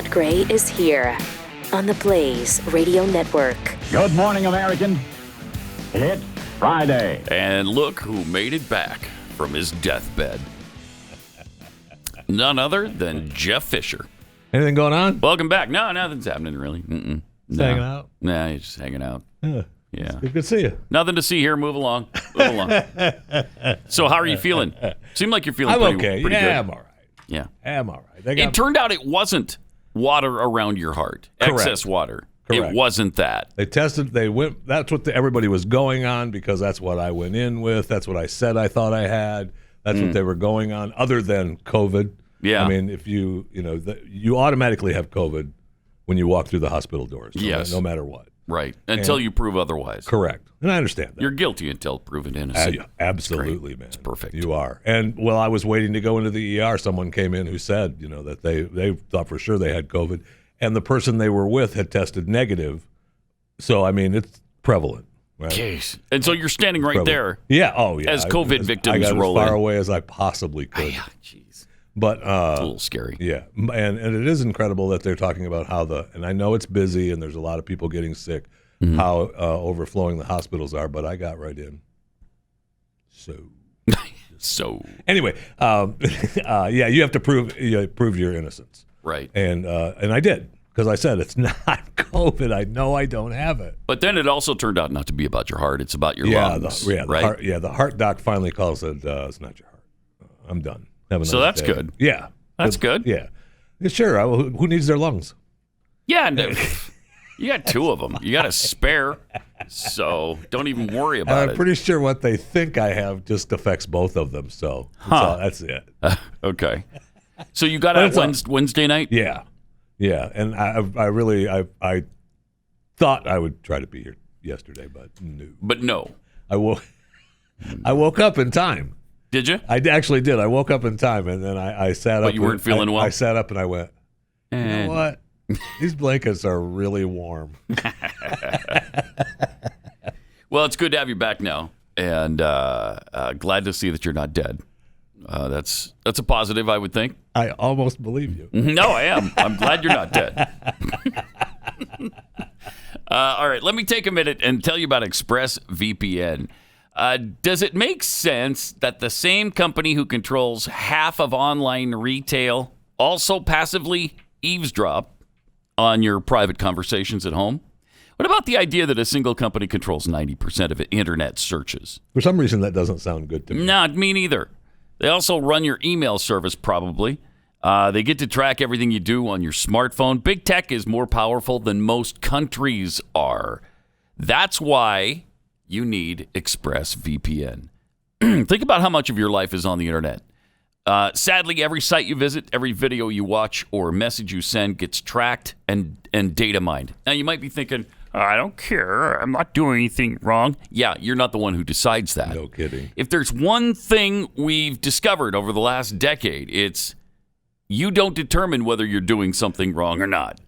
Pat Gray is here on the Blaze Radio Network. Good morning, American. It's Friday. And look who made it back from his deathbed. None other than Jeff Fisher. Anything going on? Welcome back. No, nothing's happening really. No. Hanging out? Nah, you're just hanging out. Yeah. Yeah. Good to see you. Nothing to see here. Move along. Move along. So how are you feeling? Seem like you're feeling I'm pretty okay. good. I'm all right. Yeah. I'm all right. It turned out it wasn't water around your heart. Correct. Excess water. Correct. It wasn't that. They tested. They went. That's what everybody was going on because that's what I went in with. That's what I said I thought I had. That's what they were going on. Other than COVID. Yeah. I mean, if you automatically have COVID when you walk through the hospital doors. Yes. No matter what. Right. Until you prove otherwise. Correct. And I understand that. You're guilty until proven innocent. Absolutely, man. It's perfect. You are. And while I was waiting to go into the ER, someone came in who said, that they thought for sure they had COVID, and the person they were with had tested negative. So, I mean, it's prevalent. Right? Jeez. And so you're standing right there. Yeah. Oh, yeah. As COVID victims I got roll as far in. away as I possibly could. Jeez. But It's a little scary. Yeah, and it is incredible that they're talking about how and I know it's busy and there's a lot of people getting sick, how overflowing the hospitals are, but I got right in. So anyway, yeah, you have to prove your innocence, right? And I did because I said it's not COVID. I know I don't have it. But then it also turned out not to be about your heart; it's about your lungs. Right? The heart doc finally calls it. It's not your heart. I'm done. So that's day. good. Yeah. That's good. Yeah. Sure. Who needs their lungs? Yeah. No, you got two of them. You got a spare. So don't even worry about it. I'm pretty sure what they think I have just affects both of them. So that's it. Okay. So you got out Wednesday night? Yeah. Yeah. And I thought I would try to be here yesterday, but no. But no. I woke up in time. Did you? I actually did. I woke up in time, and then I sat up. But you weren't feeling well? I sat up and I went, you know what? These blankets are really warm. Well, it's good to have you back now, and glad to see that you're not dead. That's a positive, I would think. I almost believe you. No, I am. I'm glad you're not dead. All right, let me take a minute and tell you about ExpressVPN. Does it make sense that the same company who controls half of online retail also passively eavesdrop on your private conversations at home? What about the idea that a single company controls 90% of internet searches? For some reason, that doesn't sound good to me. Not me neither. They also run your email service, probably. They get to track everything you do on your smartphone. Big tech is more powerful than most countries are. That's why you need ExpressVPN. Think about how much of your life is on the internet. Sadly, every site you visit, every video you watch, or message you send gets tracked and data mined. Now, you might be thinking, I don't care. I'm not doing anything wrong. Yeah, you're not the one who decides that. No kidding. If there's one thing we've discovered over the last decade, it's you don't determine whether you're doing something wrong or not.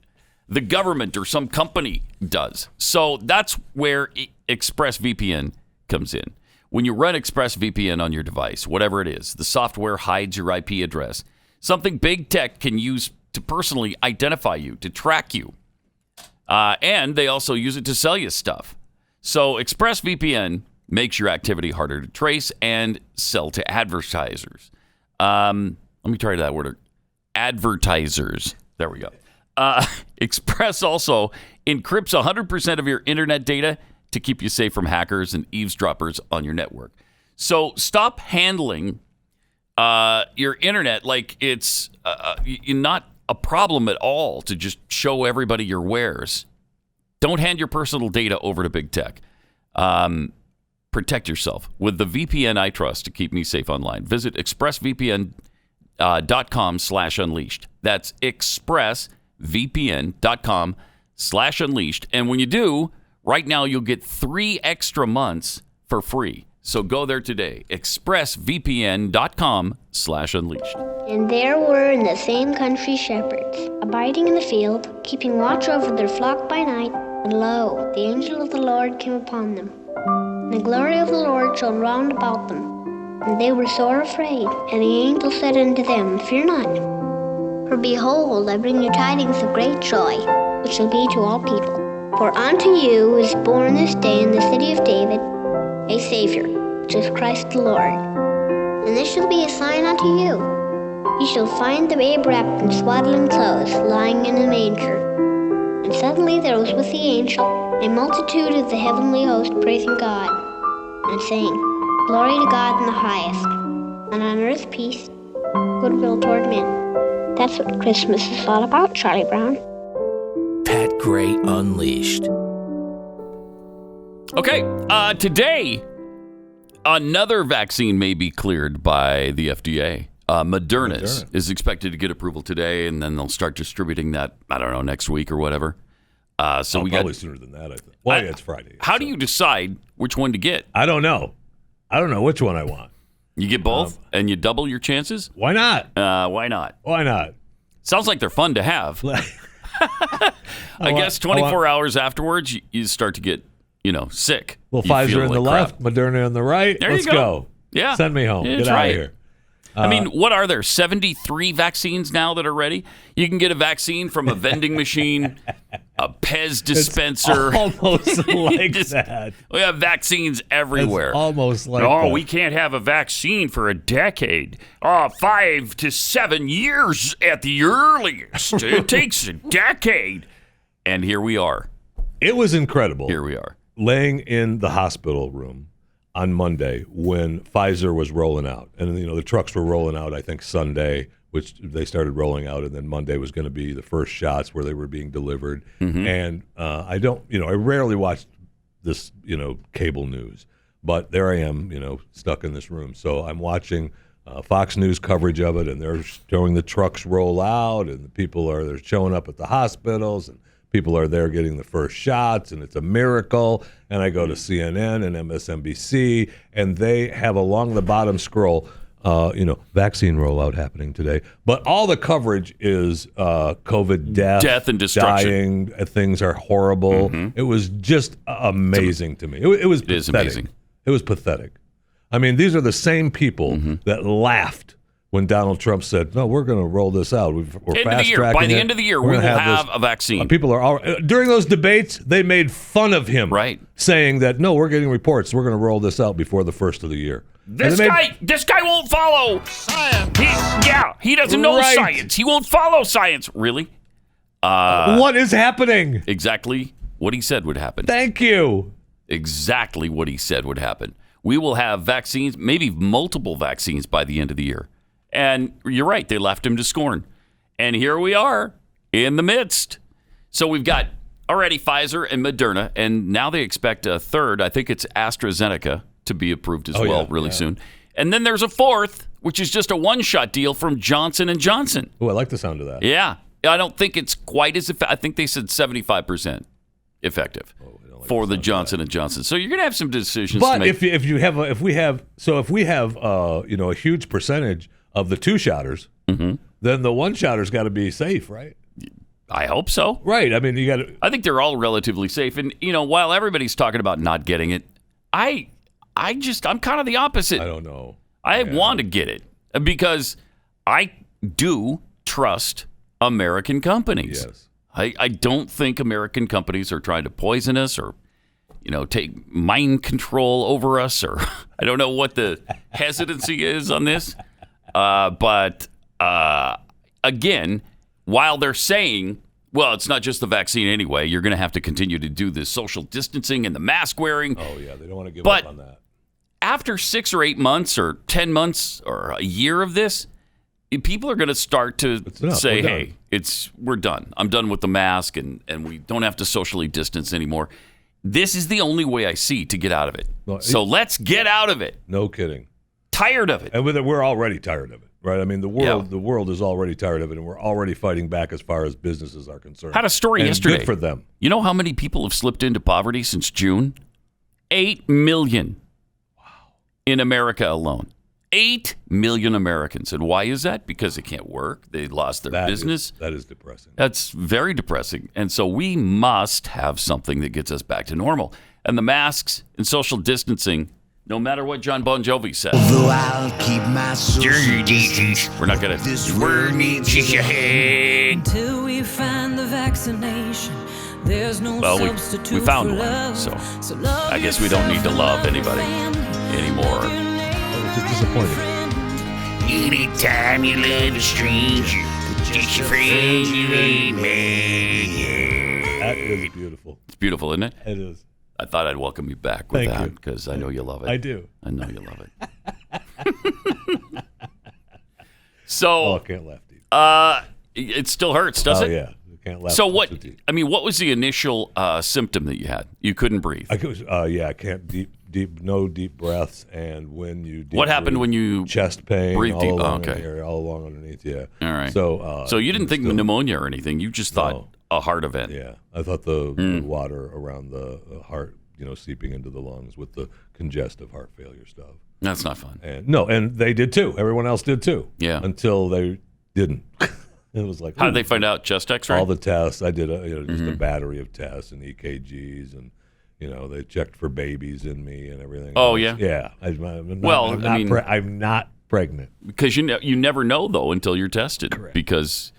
The government or some company does. So that's where ExpressVPN comes in. When you run ExpressVPN on your device, whatever it is, the software hides your IP address. Something big tech can use to personally identify you, to track you. And they also use it to sell you stuff. So ExpressVPN makes your activity harder to trace and sell to advertisers. Let me try that word. Advertisers. There we go. Express also encrypts 100% of your internet data to keep you safe from hackers and eavesdroppers on your network. So stop handling your internet like it's not a problem at all to just show everybody your wares. Don't hand your personal data over to big tech. Protect yourself with the VPN I trust to keep me safe online. Visit expressvpn.com/unleashed. That's expressvpn.com/unleashed. And when you do, right now you'll get 3 extra months for free. So go there today. expressvpn.com/unleashed. And there were in the same country shepherds, abiding in the field, keeping watch over their flock by night. And lo, the angel of the Lord came upon them. And the glory of the Lord shone round about them. And they were sore afraid. And the angel said unto them, Fear not, For behold, I bring you tidings of great joy, which shall be to all people. For unto you is born this day in the city of David a Savior, which is Christ the Lord. And this shall be a sign unto you. You shall find the babe wrapped in swaddling clothes, lying in a manger. And suddenly there was with the angel a multitude of the heavenly host praising God, and saying, Glory to God in the highest, and on earth peace, goodwill toward men. That's what Christmas is all about, Charlie Brown. Pat Gray Unleashed. Okay, today, another vaccine may be cleared by the FDA. Moderna is expected to get approval today, and then they'll start distributing that, I don't know, next week or whatever. So we probably got sooner than that, I think. Well, yeah, it's Friday. How do you decide which one to get? I don't know. I don't know which one I want. You get both, and you double your chances? Why not? Why not? Why not? Sounds like they're fun to have. I guess 24 hours afterwards, you start to get, sick. Well, You Pfizer feel in the like left, Moderna in the right. There Let's you go. Yeah. Send me home. Yeah, Get that's out right. of here. I mean, what are there? 73 vaccines now that are ready? You can get a vaccine from a vending machine, a Pez dispenser. It's almost like that. We have vaccines everywhere. It's almost like no, that. we can't have a vaccine for a decade. 5 to 7 years at the earliest. It takes a decade. And here we are. It was incredible. Here we are. Laying in the hospital room on Monday when Pfizer was rolling out. And, the trucks were rolling out, I think, Sunday, which they started rolling out. And then Monday was going to be the first shots where they were being delivered. Mm-hmm. And I rarely watch this, cable news. But there I am, stuck in this room. So I'm watching Fox News coverage of it, and they're showing the trucks roll out, and the people they're showing up at the hospitals, and people are there getting the first shots, and it's a miracle. And I go to CNN and MSNBC, and they have along the bottom scroll, vaccine rollout happening today. But all the coverage is COVID death and destruction. dying. Things are horrible. Mm-hmm. It was just amazing to me. It was pathetic. is amazing. It was pathetic. I mean, these are the same people Mm-hmm. that laughed when Donald Trump said, "No, we're going to roll this out. We're End of the fast year. tracking By the it. end of the year, We're we will gonna have a vaccine." People are during those debates. They made fun of him, Right. saying that no, we're getting reports. We're going to roll this out before the first of the year. This guy won't follow science. He doesn't know Right. science. He won't follow science. Really? What is happening? Exactly what he said would happen. Thank you. Exactly what he said would happen. We will have vaccines, maybe multiple vaccines by the end of the year. And you're right, they left him to scorn. And here we are in the midst. So we've got already Pfizer and Moderna, and now they expect a third, I think it's AstraZeneca, to be approved as really soon. And then there's a fourth, which is just a one-shot deal from Johnson & Johnson. Oh, I like the sound of that. Yeah. I don't think it's quite as effective. I think they said 75% effective for the Johnson & Johnson. So you're going to have some decisions to But make. if we have a huge percentage of the two-shotters, Mm-hmm. then the one-shotter's got to be safe, right? I hope so. Right. I mean, you got to. I think they're all relatively safe. And, while everybody's talking about not getting it, I'm kind of the opposite. I don't know. I want to get it because I do trust American companies. Yes. I don't think American companies are trying to poison us or, take mind control over us, or I don't know what the hesitancy is on this. But again, while they're saying, well, it's not just the vaccine anyway, you're going to have to continue to do this social distancing and the mask wearing. Oh, yeah. They don't want to give But up on that. after 6 or 8 months or 10 months or a year of this, people are going to start to say, hey, we're done. I'm done with the mask, and we don't have to socially distance anymore. This is the only way I see to get out of it. No, So let's get out of it. No kidding. Tired of it. And we're already tired of it, right? I mean, the world is already tired of it, and we're already fighting back as far as businesses are concerned. Had a story and yesterday. Good for them. You know how many people have slipped into poverty since June? 8 million. Wow. In America alone. 8 million Americans. And why is that? Because they can't work. They lost their business. That is depressing. That's very depressing. And so we must have something that gets us back to normal. And the masks and social distancing, No matter what John Bon Jovi says. Though I'll keep my social distance. We're not going to. This world needs your head. Until we find the vaccination, there's no Well, substitute we found for one, love. so love I guess we don't need to love anybody anymore. Which is disappointing. Anytime you love a stranger, just your friends you ain't made. That is beautiful. It's beautiful, isn't it? It is. I thought I'd welcome you back with Thank that you. because I know you love it. I do. I know you love it. Oh, So, I can't laugh, dude. it still hurts, does Oh, it? yeah. I can't laugh. So what? with you. I mean, what was the initial symptom that you had? You couldn't breathe. I can't no deep breaths, and when you deep What happened breathe, when you chest pain breathe all deep? along Oh, okay. in the area, all along underneath, yeah. All right. So you didn't think still, pneumonia or anything. You just thought No. a heart event. Yeah, I thought the Hmm. water around the heart, seeping into the lungs with the congestive heart failure stuff. That's not fun. And they did too. Everyone else did too. Yeah. Until they didn't. It was like, How did ooh, they find out? Chest X-ray? all the tests. I did just Mm-hmm. a battery of tests and EKGs, and they checked for babies in me and everything. Oh, else. yeah? Yeah. I'm not, Well, I'm I not mean- I'm not pregnant. Because you never know though until you're tested. Correct. Because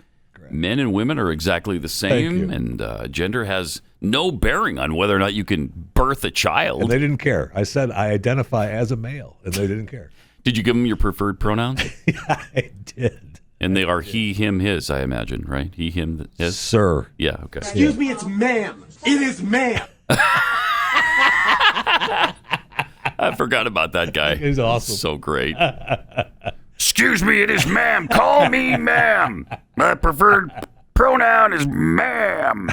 men and women are exactly the Thank same, you. and gender has no bearing on whether or not you can birth a child. And they didn't care. I said I identify as a male, and they didn't care. Did you give them your preferred pronouns? I did. And they are he, him, his, I imagine, right? He, him, his? Sir. Yeah, okay. Excuse me, it's ma'am. It is ma'am. I forgot about that guy. He's awesome. So great. Excuse me, it is ma'am. Call me ma'am. My preferred pronoun is ma'am.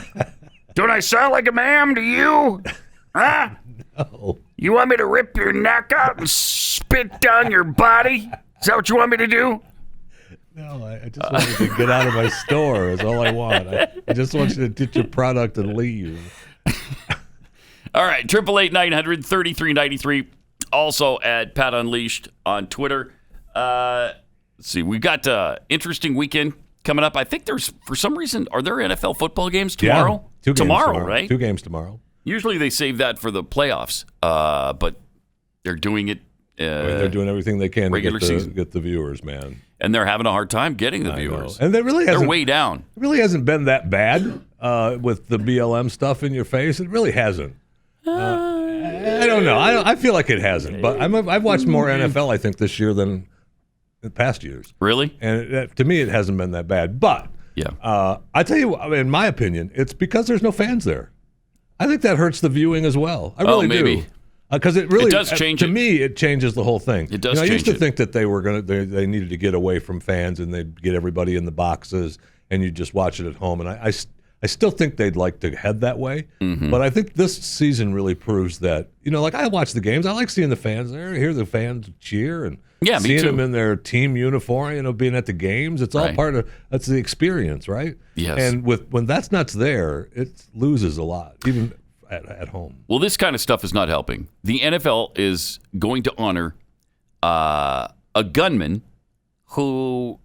Don't I sound like a ma'am to you? Huh? No. You want me to rip your neck out and spit down your body? Is that what you want me to do? No, I just wanted to get out of my store is all I want. I just want you to get your product and leave. All right, 888-900-3393. Also at Pat Unleashed on Twitter. Let's see, we got interesting weekend coming up. I think there's, for some reason, are there NFL football games tomorrow? Yeah, 2 games tomorrow, right? 2 games tomorrow. Usually they save that for the playoffs, but they're doing it. They're doing everything they can to regular season. get the viewers, man. And they're having a hard time getting the I viewers. know. And They're hasn't, way down. it really hasn't been that bad with the BLM stuff in your face. It really hasn't. I don't know. I feel like it hasn't. But I've watched more NFL, I think, this year than in past years. Really? And to me, it hasn't been that bad. But Yeah. I tell you, in my opinion, it's because there's no fans there. I think that hurts the viewing as well. I really maybe. do. Because it really does change to it. me. It changes the whole thing. It does I used change to it. think that they needed to get away from fans and they'd get everybody in the boxes and you just watch it at home. And I still think they'd like to head that way. Mm-hmm. But I think this season really proves that. Like I watch the games. I like seeing the fans there, hear the fans cheer, and Yeah, me seeing too. them in their team uniform. Being at the games. It's all Right. part of that's the experience, right? Yes. And when that's not there, it loses a lot, even at home. Well, this kind of stuff is not helping. The NFL is going to honor a gunman who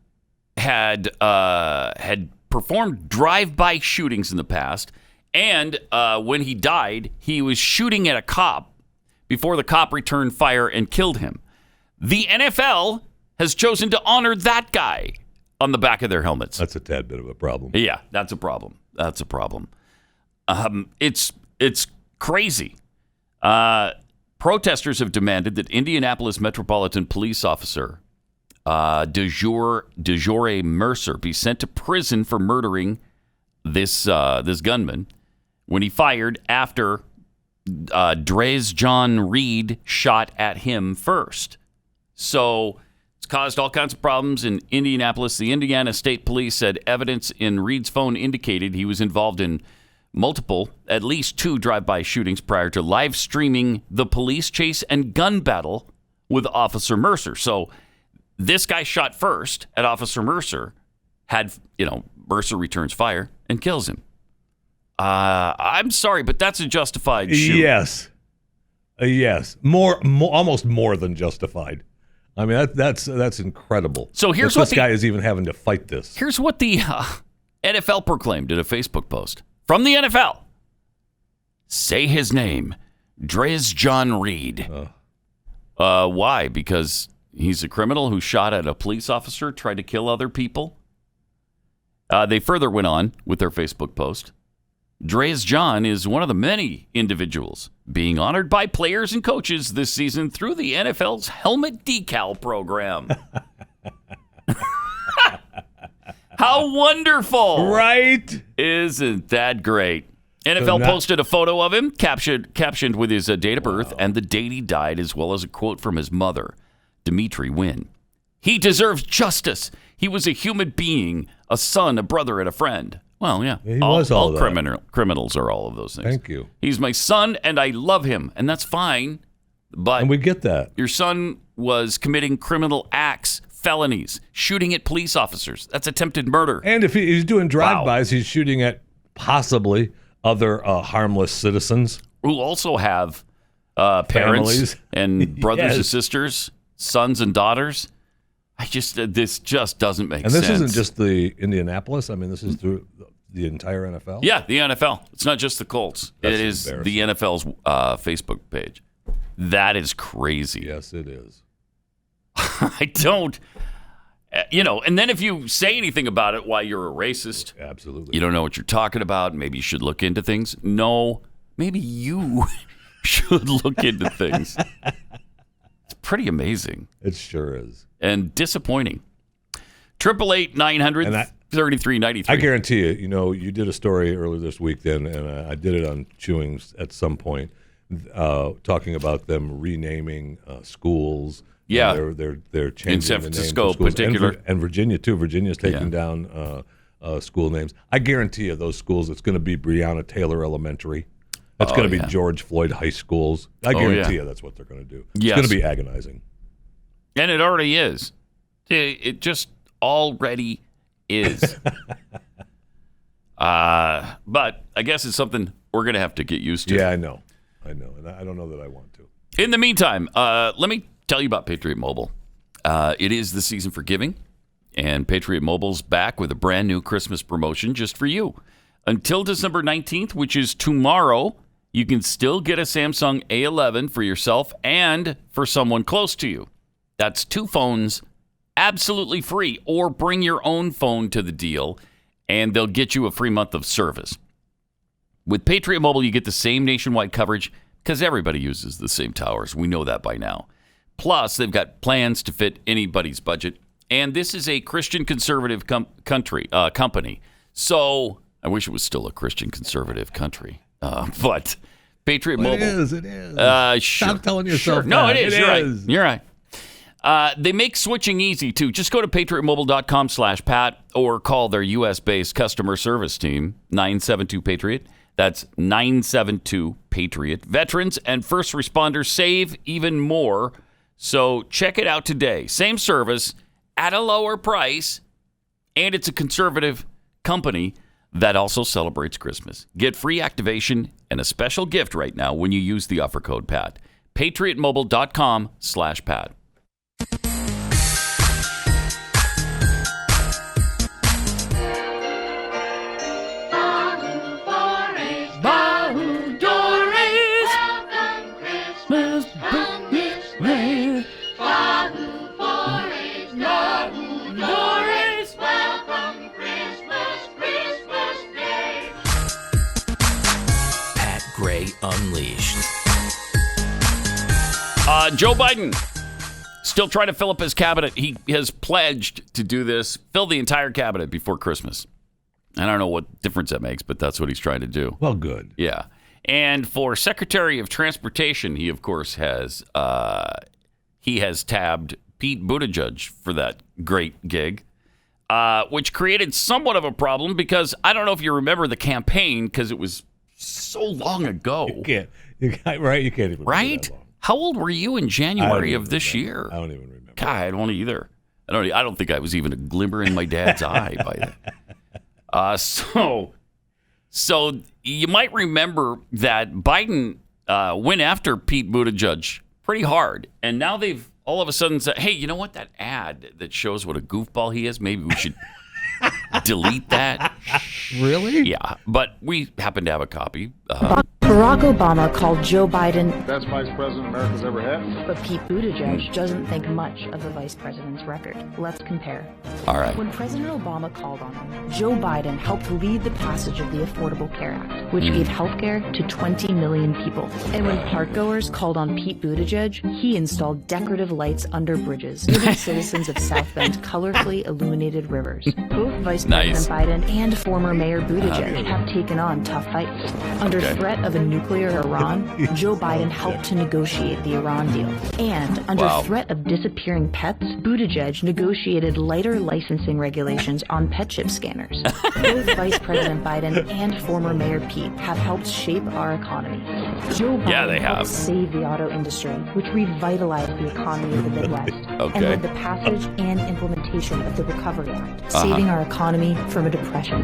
had performed drive-by shootings in the past, and when he died, he was shooting at a cop before the cop returned fire and killed him. The NFL has chosen to honor that guy on the back of their helmets. That's a tad bit of a problem. Yeah, that's a problem. That's a problem. It's crazy. Protesters have demanded that Indianapolis Metropolitan Police Officer DeJoure Mercer be sent to prison for murdering this gunman when he fired after Drez John Reed shot at him first. So it's caused all kinds of problems in Indianapolis. The Indiana State Police said evidence in Reed's phone indicated he was involved in at least 2 drive-by shootings prior to live streaming the police chase and gun battle with Officer Mercer. So this guy shot first at Officer Mercer, Mercer returns fire and kills him. I'm sorry, but that's a justified shoot. Yes. Yes. Almost more than justified. I mean, that's incredible. So here's that what this guy is even having to fight this. Here's what the NFL proclaimed in a Facebook post from the NFL. Say his name, Drez John Reed. Why? Because he's a criminal who shot at a police officer, tried to kill other people. They further went on with their Facebook post. Dreas John is one of the many individuals being honored by players and coaches this season through the NFL's helmet decal program. How wonderful! Right? Isn't that great? NFL posted a photo of him, captioned with his date of birth and the date he died, as well as a quote from his mother, Dimitri Wynn. He deserves justice. He was a human being, a son, a brother, and a friend. Well, yeah. He was all criminals are all of those things. Thank you. He's my son, and I love him, and that's fine. But And we get that. your son was committing criminal acts, felonies, shooting at police officers. That's attempted murder. And if he's doing drive-bys, he's shooting at possibly other harmless citizens. Who also have parents Families. and brothers and Yes. sisters, sons and daughters. This just doesn't make sense. And this isn't just the Indianapolis. I mean, this is through the entire NFL. Yeah, the NFL. It's not just the Colts. That's it is embarrassing. the NFL's Facebook page. That is crazy. Yes, it is. I don't, and then if you say anything about it, why you're a racist, Absolutely. you don't know what you're talking about, maybe you should look into things. No, maybe you should look into things. It's pretty amazing. It sure is. And disappointing. 888-900-3393. I guarantee you, you did a story earlier this week then, and I did it on Chewing at some point, talking about them renaming schools. Yeah. They're changing in San the names Francisco of schools. particular. And Virginia, too. Virginia's taking down school names. I guarantee you those schools, it's going to be Breonna Taylor Elementary. That's going to be George Floyd High Schools. I guarantee you that's what they're going to do. It's going to be agonizing. And it already is. It just already is. But I guess it's something we're going to have to get used to. Yeah, I know. And I don't know that I want to. In the meantime, let me tell you about Patriot Mobile. It is the season for giving, and Patriot Mobile's back with a brand new Christmas promotion just for you. Until December 19th, which is tomorrow, you can still get a Samsung A11 for yourself and for someone close to you. That's 2 phones absolutely free, or bring your own phone to the deal, and they'll get you a free month of service. With Patriot Mobile, you get the same nationwide coverage because everybody uses the same towers. We know that by now. Plus, they've got plans to fit anybody's budget. And this is a Christian conservative company. So I wish it was still a Christian conservative country. But Patriot Mobile. It is. Sure. Stop telling yourself Sure. No, that. it is. It You're is. right. You're right. They make switching easy, too. Just go to patriotmobile.com/Pat or call their U.S.-based customer service team, 972-PATRIOT. That's 972-PATRIOT. Veterans and first responders save even more. So check it out today. Same service at a lower price, and it's a conservative company that also celebrates Christmas. Get free activation and a special gift right now when you use the offer code PAT. patriotmobile.com/Pat. Pat Gray Unleashed. Joe Biden still trying to fill up his cabinet. He has pledged to do this, fill the entire cabinet before Christmas. I don't know what difference that makes, but that's what he's trying to do. Well, good. Yeah. And for Secretary of Transportation, he, of course, has tabbed Pete Buttigieg for that great gig, which created somewhat of a problem because I don't know if you remember the campaign because it was so long ago. You can't even remember Right? that long. How old were you in I don't January even of this remember. year? I don't even remember. God, I don't either. I don't think I was even a glimmer in my dad's eye by then. So you might remember that Biden went after Pete Buttigieg pretty hard, and now they've all of a sudden said, "Hey, you know what? That ad that shows what a goofball he is, maybe we should delete that." Really? Yeah, but we happen to have a copy. Barack Obama called Joe Biden best vice president America's ever had. But Pete Buttigieg doesn't think much of the vice president's record. Let's compare. All right. When President Obama called on him, Joe Biden helped lead the passage of the Affordable Care Act, which gave health care to 20 million people. And when parkgoers called on Pete Buttigieg, he installed decorative lights under bridges, giving citizens of South Bend colorfully illuminated rivers. Both Vice President Biden and former Mayor Buttigieg have taken on tough fights. Under threat of a nuclear Iran, Joe Biden helped to negotiate the Iran deal. And under threat of disappearing pets, Buttigieg negotiated lighter licensing regulations on pet chip scanners. Both Vice President Biden and former Mayor Pete have helped shape our economy. Joe Biden helped save the auto industry, which revitalized the economy of the Midwest, and led the passage and implementation of the Recovery Act, saving our economy from a depression.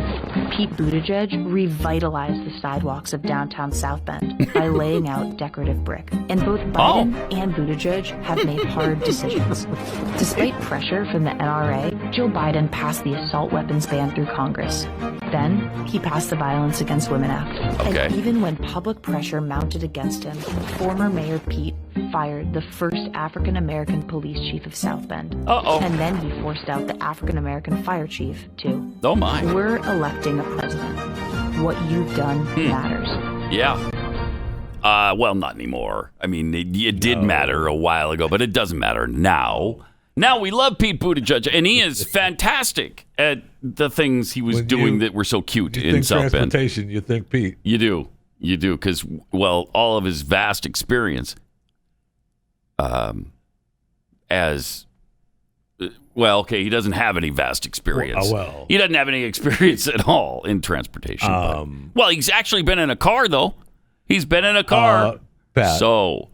Pete Buttigieg revitalized the sidewalks of downtown South Bend by laying out decorative brick. And both Biden and Buttigieg have made hard decisions. Despite pressure from the NRA, Joe Biden passed the assault weapons ban through Congress. Then, he passed the Violence Against Women Act. And even when public pressure mounted against him, former Mayor Pete fired the first African-American police chief of South Bend. And then he forced out the African-American fire chief, too. Oh, my. We're electing a president. What you've done matters. Yeah. Well, not anymore. I mean, it did matter a while ago, but it doesn't matter now. Now we love Pete Buttigieg, and he is fantastic at the things he was doing that were so cute in South Bend. Transportation, you think Pete. You do, because, well, all of his vast experience he doesn't have any vast experience. He doesn't have any experience at all in transportation. Well, he's actually been in a car, though. He's been in a car. Pat, so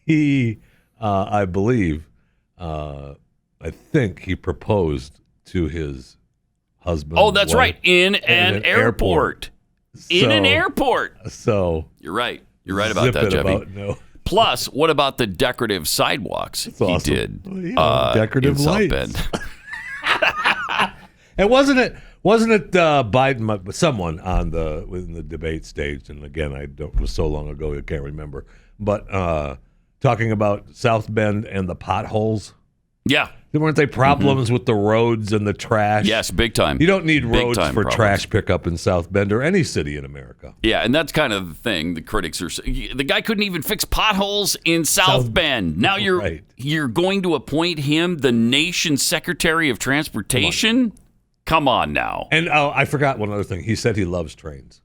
he, I believe, I think he proposed to his husband. Oh, that's right. In an airport. In an airport. So you're right. You're right about that, Jeffy. Plus, what about the decorative sidewalks he did? Decorative in lights. South Bend. And wasn't it Biden? Someone in the debate stage, and again, it was so long ago I can't remember. But talking about South Bend and the potholes. Yeah. Weren't they problems with the roads and the trash? Yes, big time. You don't need roads for trash pickup in South Bend or any city in America. Yeah, and that's kind of the thing the critics are saying. The guy couldn't even fix potholes in South Bend. Now you're going to appoint him the nation's Secretary of Transportation? Come on now. And I forgot one other thing. He said he loves trains.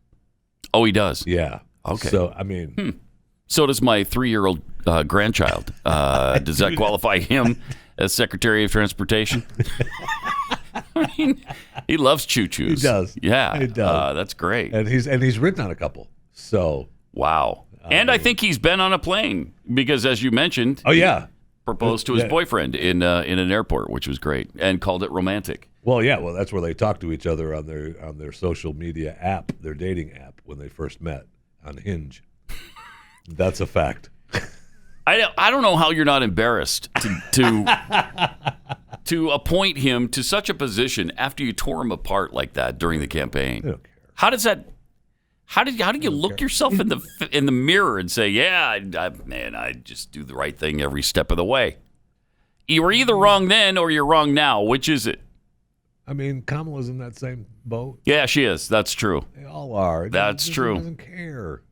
Oh, he does? Yeah. Okay. So, I mean. So does my 3-year-old grandchild. Does that qualify him as Secretary of Transportation? I mean, he loves choo-choos. He does. Yeah. He does. That's great. And he's ridden on a couple. So. Wow. And I think he's been on a plane because, as you mentioned. Oh, yeah. Proposed to his boyfriend in an airport, which was great, and called it romantic. Well, yeah. Well, that's where they talk to each other on their social media app, their dating app, when they first met on Hinge. That's a fact. I don't know how you're not embarrassed to appoint him to such a position after you tore him apart like that during the campaign. I don't care. How does that? How did you look yourself in the mirror and say, "Yeah, I just do the right thing every step of the way"? You were either wrong then or you're wrong now. Which is it? I mean, Kamala's in that same boat. Yeah, she is. That's true. They all are. That's true. He doesn't care.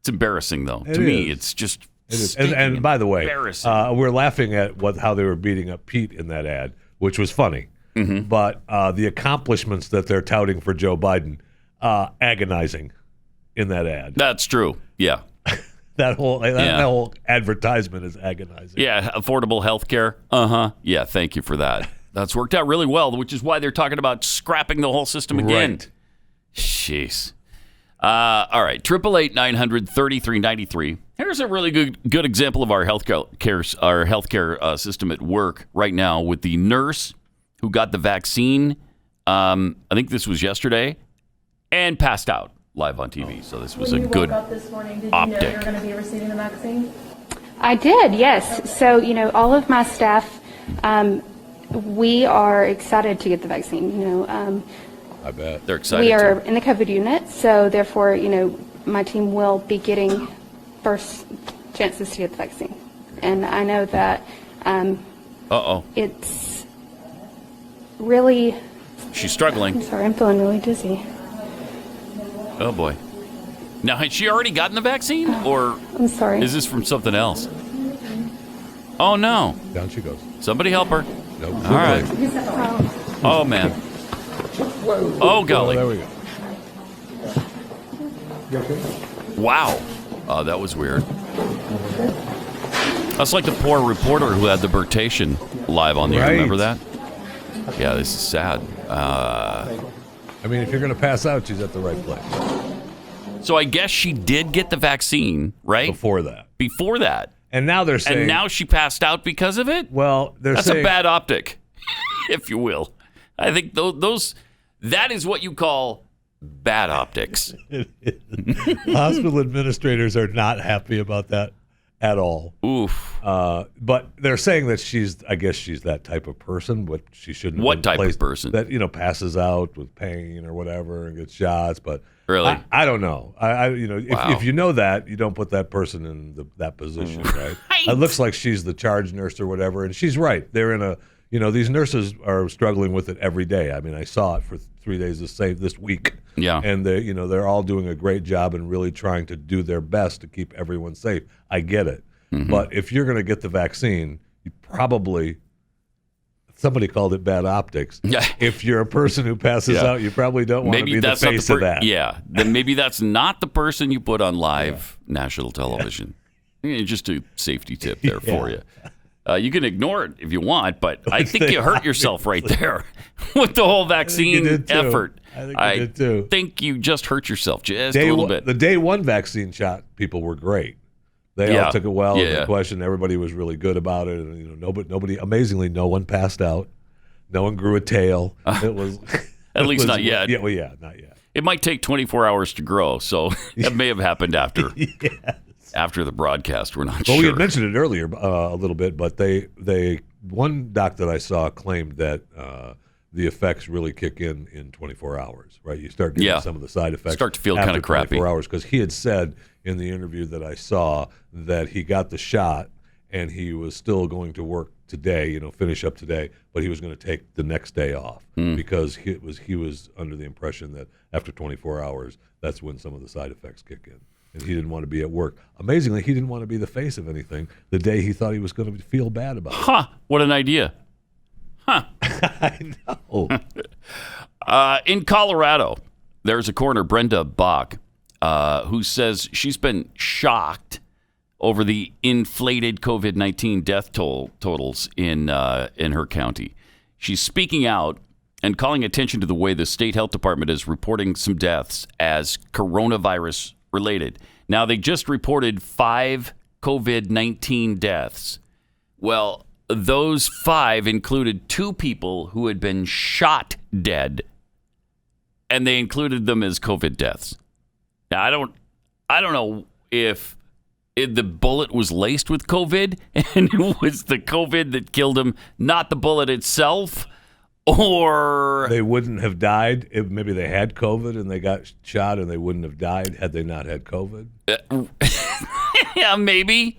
It's embarrassing, though. To me, it's just. It is. And by the way, we're laughing at how they were beating up Pete in that ad, which was funny. Mm-hmm. But the accomplishments that they're touting for Joe Biden, agonizing in that ad. That's true. Yeah. that whole advertisement is agonizing. Yeah, affordable health care. Yeah, thank you for that. That's worked out really well, which is why they're talking about scrapping the whole system again. Right. Jeez. All right, 888-900-3393. Here's a really good example of our healthcare system at work right now with the nurse who got the vaccine. I think this was yesterday, and passed out live on TV. So this was a good woke up this morning, did optic. You know you were going to be receiving the vaccine? I did, yes. So all of my staff, we are excited to get the vaccine. I bet they're excited. We are in the COVID unit, so therefore, my team will be getting first chances to get the vaccine. And I know that it's really... She's struggling. I'm sorry, I'm feeling really dizzy. Oh, boy. Now, had she already gotten the vaccine? Or I'm sorry. Is this from something else? Oh, no. Down she goes. Somebody help her. Nope. All right. Oh, man. Oh, golly. There we go. Wow. Oh, that was weird. That's like the poor reporter who had the Bertation live on the air. Remember that? Yeah, this is sad. I mean, if you're going to pass out, she's at the right place. So I guess she did get the vaccine, right? Before that. And now they're saying... And now she passed out because of it? Well, That's a bad optic, if you will. I think that is what you call bad optics. Hospital administrators are not happy about that at all. Oof. But they're saying that I guess she's that type of person, but she shouldn't have What been type of person? That, passes out with pain or whatever and gets shots. But really? I don't know. Wow. If you know that, you don't put that person in that position, right? It looks like she's the charge nurse or whatever, and she's right. They're in a, these nurses are struggling with it every day. I mean, I saw it for 3 days this week. Yeah. And they're all doing a great job and really trying to do their best to keep everyone safe. I get it. Mm-hmm. But if you're going to get the vaccine, you probably, somebody called it bad optics. Yeah. If you're a person who passes out, you probably don't want to be the face of that. Yeah. Then maybe that's not the person you put on live national television. Just a safety tip there for you. You can ignore it if you want, but I think you hurt yourself right there with the whole vaccine effort. I think you just hurt yourself just a little bit. The day one vaccine shot people were great. They all took it well. The question, everybody was really good about it, and nobody. Amazingly, no one passed out. No one grew a tail. It was at least not yet. Yeah, well, not yet. It might take 24 hours to grow, so that may have happened after. After the broadcast, we're not sure. Well, we had mentioned it earlier a little bit, but one doc that I saw claimed that the effects really kick in 24 hours, right? You start getting some of the side effects. Start to feel kind of crappy. 24 hours, because he had said in the interview that I saw that he got the shot and he was still going to work today, finish up today, but he was going to take the next day off because he was under the impression that after 24 hours, that's when some of the side effects kick in. And he didn't want to be at work. Amazingly, he didn't want to be the face of anything the day he thought he was going to feel bad about it. Huh. What an idea. Huh. I know. In Colorado, there's a coroner, Brenda Bach, who says she's been shocked over the inflated COVID-19 death totals in her county. She's speaking out and calling attention to the way the state health department is reporting some deaths as coronavirus related. Now, they just reported 5 COVID-19 deaths. Well, those 5 included 2 people who had been shot dead, and they included them as COVID deaths. Now, I don't know if the bullet was laced with COVID and it was the COVID that killed him, not the bullet itself. Or they wouldn't have died if maybe they had COVID and they got shot, and they wouldn't have died had they not had COVID. Yeah, maybe.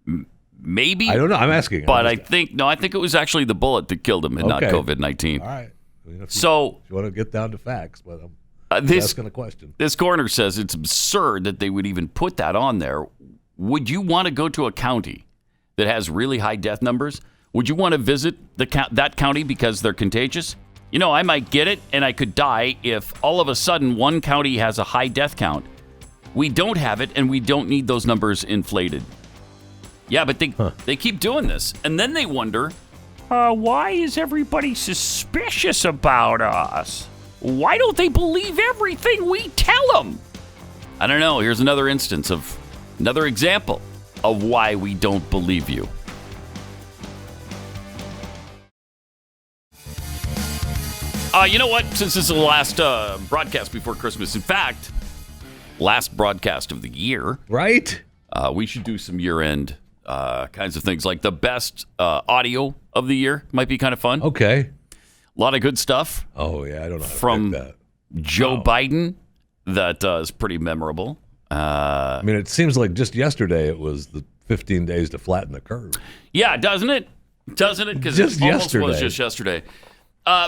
I don't know. I'm asking. But I think it was actually the bullet that killed him and not COVID-19. All right. If you want to get down to facts, but I'm asking a question. This coroner says it's absurd that they would even put that on there. Would you want to go to a county that has really high death numbers? Would you want to visit that county because they're contagious? I might get it and I could die if all of a sudden one county has a high death count. We don't have it, and we don't need those numbers inflated. Yeah, but they keep doing this. And then they wonder, why is everybody suspicious about us? Why don't they believe everything we tell them? I don't know. Here's another example of why we don't believe you. You know what? Since this is the last broadcast before Christmas, in fact, last broadcast of the year, right? We should do some year-end kinds of things, like the best audio of the year. Might be kind of fun. Okay. A lot of good stuff. Oh, yeah. I don't know how from to pick that. Joe Biden that is pretty memorable. I mean, it seems like just yesterday it was the 15 days to flatten the curve. Yeah, doesn't it? Doesn't it? Because it almost was just yesterday.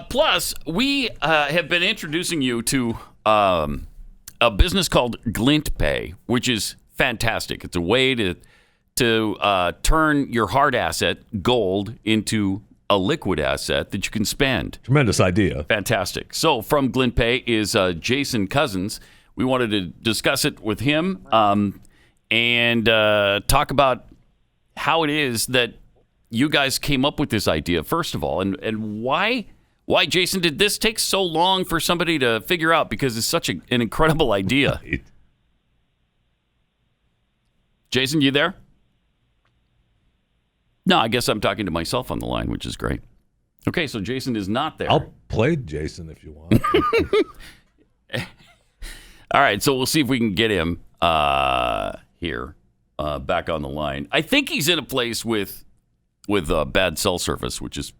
Plus, we have been introducing you to a business called Glint Pay, which is fantastic. It's a way to turn your hard asset, gold, into a liquid asset that you can spend. Tremendous idea. Fantastic. So from Glint Pay is Jason Cousins. We wanted to discuss it with him and talk about how it is that you guys came up with this idea, first of all, and why, Jason, did this take so long for somebody to figure out? Because it's such an incredible idea. Right. Jason, you there? No, I guess I'm talking to myself on the line, which is great. Okay, so Jason is not there. I'll play Jason if you want. All right, so we'll see if we can get him here back on the line. I think he's in a place with bad cell service, which is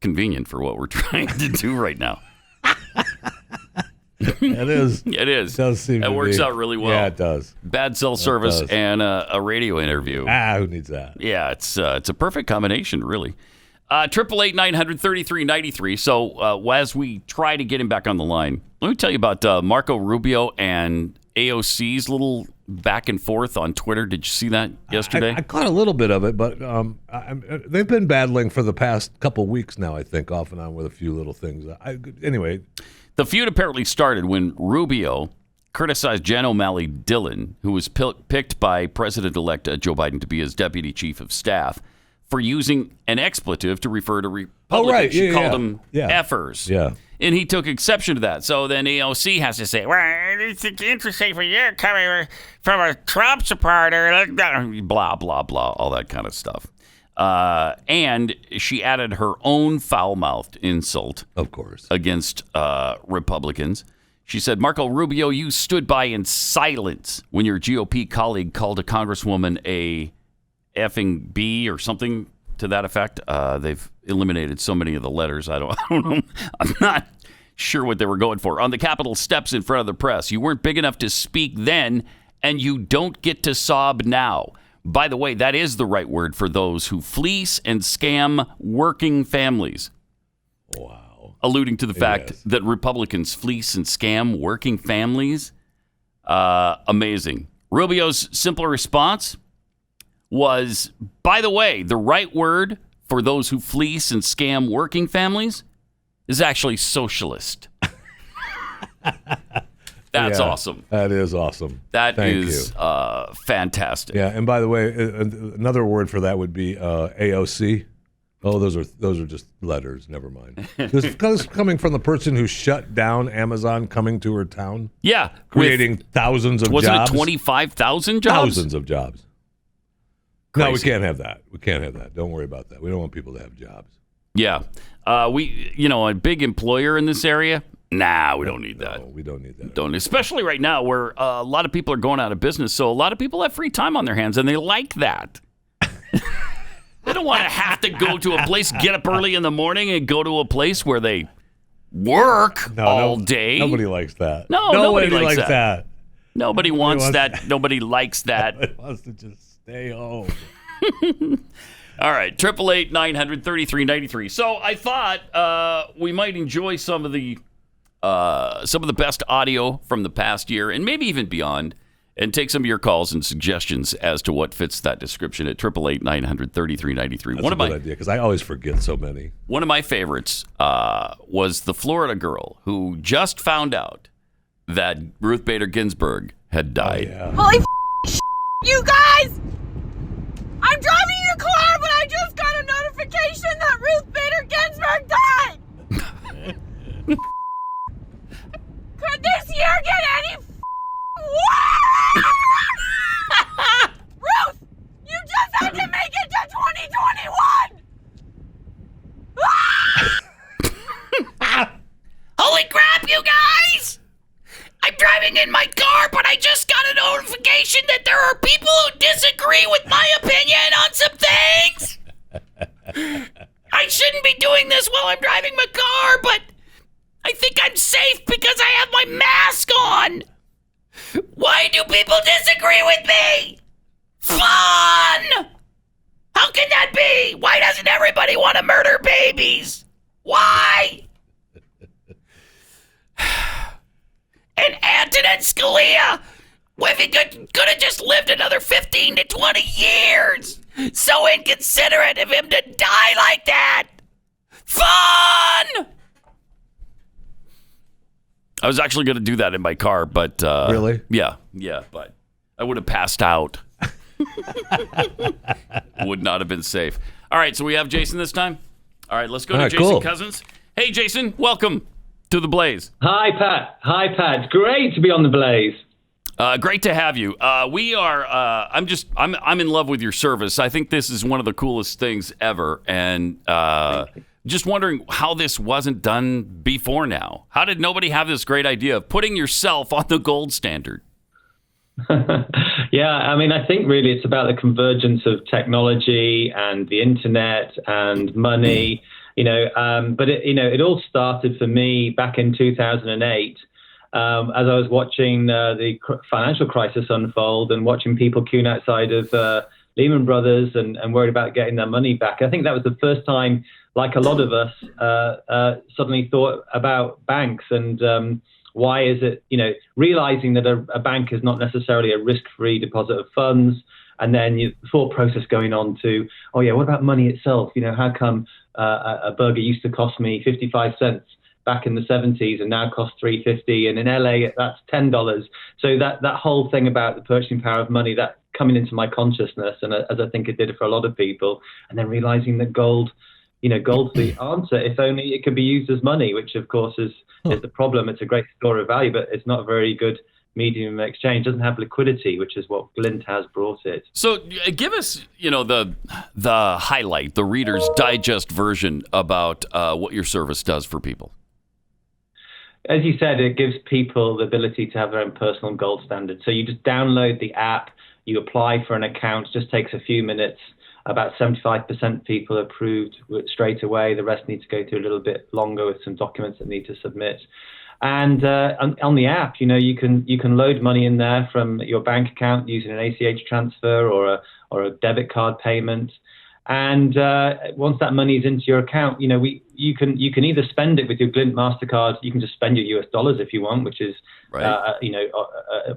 convenient for what we're trying to do right now. It is. It is. It does seem it to works be. out really well. Yeah, it does. Bad cell service and a radio interview. Who needs that? Yeah, it's a perfect combination, really. 888-900-3393. So as we try to get him back on the line, let me tell you about Marco Rubio and AOC's little back and forth on Twitter. Did you see that yesterday? I caught a little bit of it, but they've been battling for the past couple weeks now, I think, off and on with a few little things. Anyway. The feud apparently started when Rubio criticized Jen O'Malley Dillon, who was picked by President-elect Joe Biden to be his deputy chief of staff, for using an expletive to refer to Republicans. Oh, right. She called them effers. Yeah. And he took exception to that. So then AOC has to say, well, it's interesting for you coming from a Trump supporter, blah, blah, blah, all that kind of stuff. And she added her own foul-mouthed insult, of course, against Republicans. She said, Marco Rubio, you stood by in silence when your GOP colleague called a congresswoman a effing B or something to that effect. They've eliminated so many of the letters. I don't know. I'm not sure what they were going for. On the Capitol steps in front of the press, you weren't big enough to speak then, and you don't get to sob now. By the way, that is the right word for those who fleece and scam working families. Wow. Alluding to the fact that Republicans fleece and scam working families. Amazing. Rubio's simple response was, by the way, the right word for those who fleece and scam working families is actually socialist. That's awesome. That is awesome. Thank is fantastic. Yeah, and by the way, another word for that would be AOC. Oh, those are just letters. Never mind. Because coming from the person who shut down Amazon coming to her town. Yeah, creating thousands of jobs. Wasn't it 25,000 jobs? Thousands of jobs. Crazy. No, we can't have that. We can't have that. Don't worry about that. We don't want people to have jobs. Yeah, a big employer in this area. Nah, we don't need that. No, we don't need that. Don't, especially right now where a lot of people are going out of business. So a lot of people have free time on their hands, and they like that. They don't want to have to go to a place, get up early in the morning, and go to a place where they work all day. Nobody likes that. No, nobody likes that. Nobody wants that. Nobody likes that. Nobody wants to just stay home. All right, 888-900-3393. So I thought we might enjoy some of the best audio from the past year and maybe even beyond, and take some of your calls and suggestions as to what fits that description at 888-900-3393. That's a good idea, because I always forget so many. One of my favorites was the Florida girl who just found out that Ruth Bader Ginsburg had died. Oh, yeah. Holy you guys! I'm driving your car, but I just got a notification that Ruth Bader Ginsburg died! Could this year get any Ruth! You just had to make it to 2021! Holy crap, you guys! I'm driving in my car, but I just got a notification that there are people who disagree with my opinion on some things. I shouldn't be doing this while I'm driving my car, but I think I'm safe because I have my mask on. Why do people disagree with me? Fun! How can that be? Why doesn't everybody want to murder babies? Why? And Antonin Scalia, if he could have just lived another 15 to 20 years. So inconsiderate of him to die like that. Fun! I was actually going to do that in my car, but... Really? Yeah, but I would have passed out. Would not have been safe. All right, so we have Jason this time. All right, let's go to Jason Cousins. Hey, Jason, welcome to the Blaze. Hi, Pat. Great to be on the Blaze. Great to have you. We are. I'm in love with your service. I think this is one of the coolest things ever, and just wondering how this wasn't done before now. How did nobody have this great idea of putting yourself on the gold standard? Yeah, I mean, I think really it's about the convergence of technology and the internet and money. But it all started for me back in 2008. As I was watching the financial crisis unfold and watching people queuing outside of Lehman Brothers and worried about getting their money back. I think that was the first time, like a lot of us, suddenly thought about banks and why is it, realizing that a bank is not necessarily a risk-free deposit of funds. And then the thought process going on to, what about money itself? How come a burger used to cost me 55 cents back in the 70s and now costs $3.50, and in LA that's $10. So that whole thing about the purchasing power of money, that coming into my consciousness, and as I think it did for a lot of people, and then realizing that gold's the answer if only it can be used as money, which of course is the problem. It's a great store of value, but it's not a very good medium of exchange. It doesn't have liquidity, which is what Glint has brought it. So give us, the highlight, the Reader's Digest version about what your service does for people. As you said, it gives people the ability to have their own personal gold standard. So you just download the app, you apply for an account, it just takes a few minutes. About 75% people approved straight away. The rest need to go through a little bit longer with some documents that need to submit. And on the app, you can load money in there from your bank account using an ACH transfer or a debit card payment. And once that money is into your account, you can either spend it with your Glint MasterCard. You can just spend your US dollars if you want, which is right.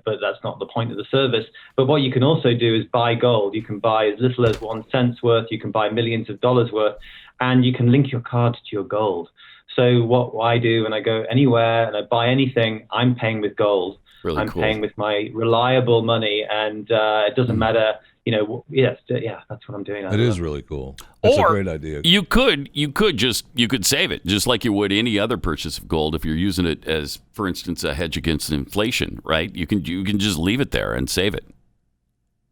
But that's not the point of the service. But what you can also do is buy gold. You can buy as little as 1 cent's worth. You can buy millions of dollars worth, and you can link your card to your gold. So what I do when I go anywhere and I buy anything, I'm paying with gold. Really I'm cool. paying with my reliable money, and it doesn't matter. That's what I'm doing. It is really cool. That's a great idea. You could save it just like you would any other purchase of gold if you're using it as, for instance, a hedge against inflation, right? You can just leave it there and save it.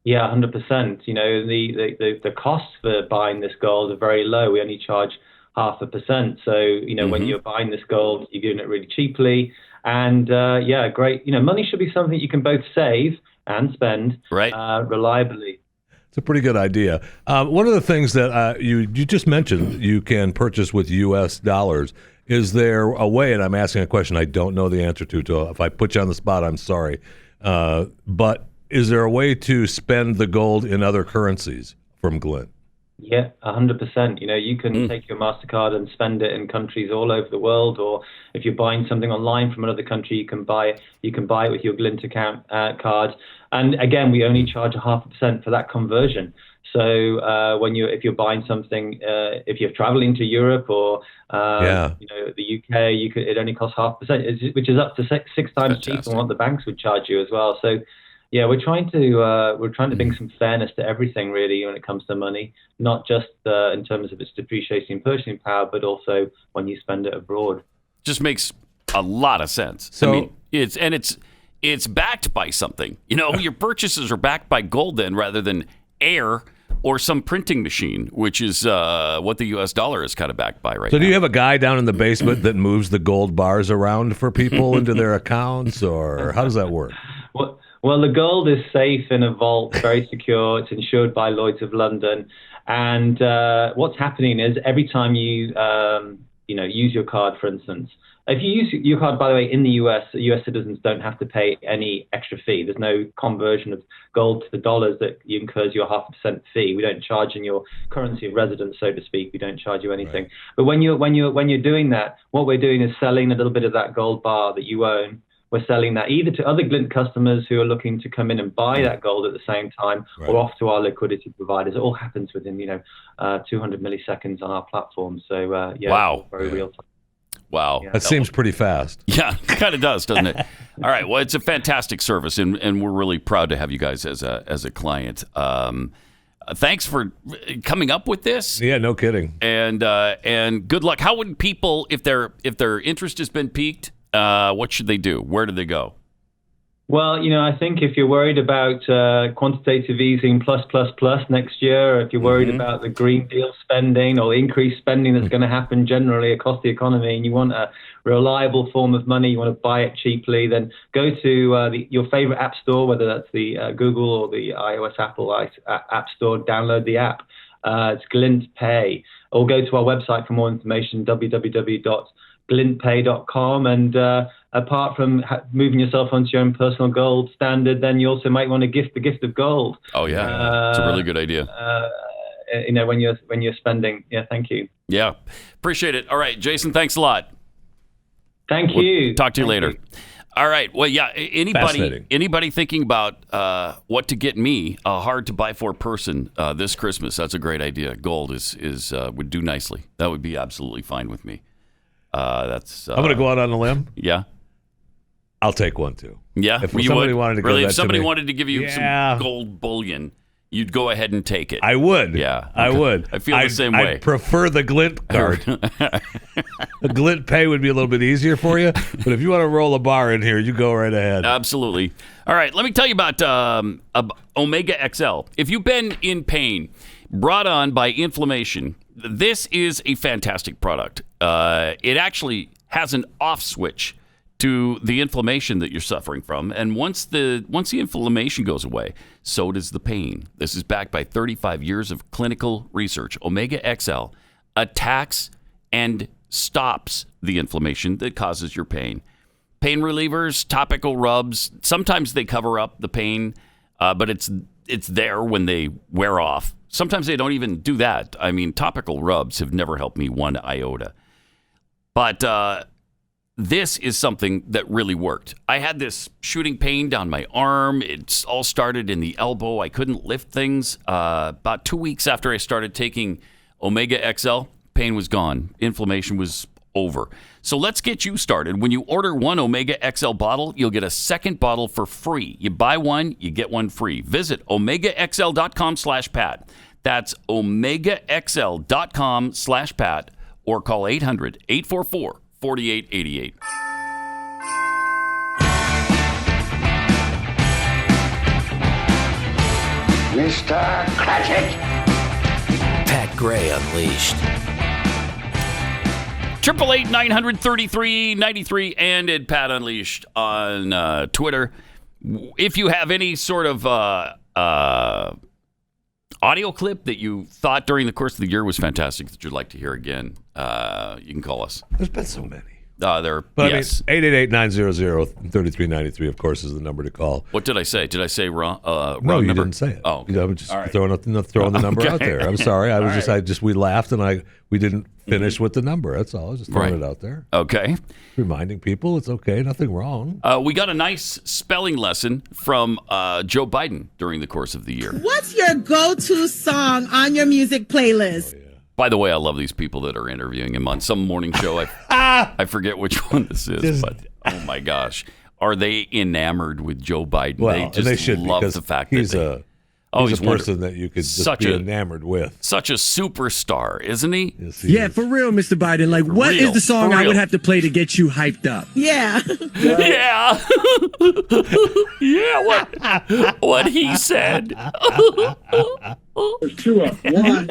Yeah, 100%. The costs for buying this gold are very low. We only charge 0.5%. So when you're buying this gold, you're doing it really cheaply. And great. Money should be something you can both save and spend reliably. It's a pretty good idea. One of the things that you just mentioned, you can purchase with U.S. dollars. Is there a way, and I'm asking a question I don't know the answer to, so if I put you on the spot, I'm sorry. But is there a way to spend the gold in other currencies from Glint? Yeah, 100%. You can take your MasterCard and spend it in countries all over the world, or if you're buying something online from another country, you can buy it with your Glint account card. And again, we only charge 0.5% for that conversion. So if you're buying something, if you're traveling to Europe or the UK, it only costs 0.5%, which is up to six times cheaper than what the banks would charge you as well. So yeah, we're trying to bring some fairness to everything really when it comes to money, not just in terms of its depreciating purchasing power, but also when you spend it abroad. Just makes a lot of sense. So, I mean, it's backed by something. Your purchases are backed by gold then, rather than air or some printing machine, which is what the U.S. dollar is kind of backed by right now. So do you have a guy down in the basement that moves the gold bars around for people into their accounts, or how does that work? Well, the gold is safe in a vault, very secure. It's insured by Lloyd's of London. And what's happening is every time you use your card, for instance. If you use your card, by the way, in the US, US citizens don't have to pay any extra fee. There's no conversion of gold to the dollars that incurs you a 0.5% fee. We don't charge in your currency of residence, so to speak. We don't charge you anything. Right. But when you're doing that, what we're doing is selling a little bit of that gold bar that you own. We're selling that either to other Glint customers who are looking to come in and buy that gold at the same time, right, or off to our liquidity providers. It all happens within 200 milliseconds on our platform. So wow, very real time. Wow. Yeah. That seems pretty fast. Yeah, it kind of does, doesn't it? All right. Well, it's a fantastic service, and we're really proud to have you guys as a client. Thanks for coming up with this. Yeah, no kidding. And good luck. How would people, if their interest has been piqued, what should they do? Where do they go? Well, I think if you're worried about quantitative easing plus next year, or if you're worried about the Green Deal spending or increased spending that's going to happen generally across the economy, and you want a reliable form of money, you want to buy it cheaply, then go to your favorite app store, whether that's the Google or the iOS, Apple app store, download the app. It's Glint Pay. Or go to our website for more information, www.glintpay.com, and apart from moving yourself onto your own personal gold standard, then you also might want to gift the gift of gold. Oh yeah, it's a really good idea. When you're spending. Yeah, thank you. Yeah, appreciate it. All right, Jason, thanks a lot. Thank you. Talk to you later. All right. Well, yeah. Anybody thinking about what to get me a hard to buy for person this Christmas? That's a great idea. Gold is would do nicely. That would be absolutely fine with me. I'm going to go out on a limb. Yeah. I'll take one too. Yeah. If somebody wanted to if somebody wanted to give you some gold bullion, you'd go ahead and take it. I would. Yeah. Okay. I would. I feel the same way. I prefer the Glint card. The Glint Pay would be a little bit easier for you, but if you want to roll a bar in here, you go right ahead. Absolutely. All right. Let me tell you about Omega XL. If you've been in pain brought on by inflammation, this is a fantastic product. It actually has an off switch to the inflammation that you're suffering from, and once the inflammation goes away, so does the pain. This is backed by 35 years of clinical research. Omega XL attacks and stops the inflammation that causes your pain. Pain relievers, topical rubs, sometimes they cover up the pain, but it's there when they wear off. Sometimes they don't even do that. I mean, topical rubs have never helped me one iota. But this is something that really worked. I had this shooting pain down my arm. It's all started in the elbow. I couldn't lift things. About 2 weeks after I started taking Omega XL, pain was gone. Inflammation was over. So let's get you started. When you order one Omega XL bottle, you'll get a second bottle for free. You buy one, you get one free. Visit omegaxl.com/Pat. That's omegaxl.com/Pat, or call 800-844-4888. Mr. Cratchit! Pat Gray Unleashed. 888-933-93 and at Pat Unleashed on Twitter. If you have any sort of audio clip that you thought during the course of the year was fantastic that you'd like to hear again, you can call us. There's been so many. Yes. 888-900-3393, of course, is the number to call. What did I say? Did I say wrong? No, you number? didn't say it. Oh, okay. I was just throwing the number out there. I'm sorry. We laughed and we didn't finish with the number. That's all. I was just throwing it out there. Okay. Reminding people it's okay. Nothing wrong. We got a nice spelling lesson from Joe Biden during the course of the year. What's your go-to song on your music playlist? Oh, yeah. By the way, I love these people that are interviewing him on some morning show. I forget which one this is, but oh my gosh. Are they enamored with Joe Biden? Well, they should love because the fact he's that he's a person that you could just be enamored with. Such a superstar, isn't he? Yes, yeah, for real, Mr. Biden. Like, what is the song I would have to play to get you hyped up? Yeah. Yeah. Yeah, what he said. There's two of them. One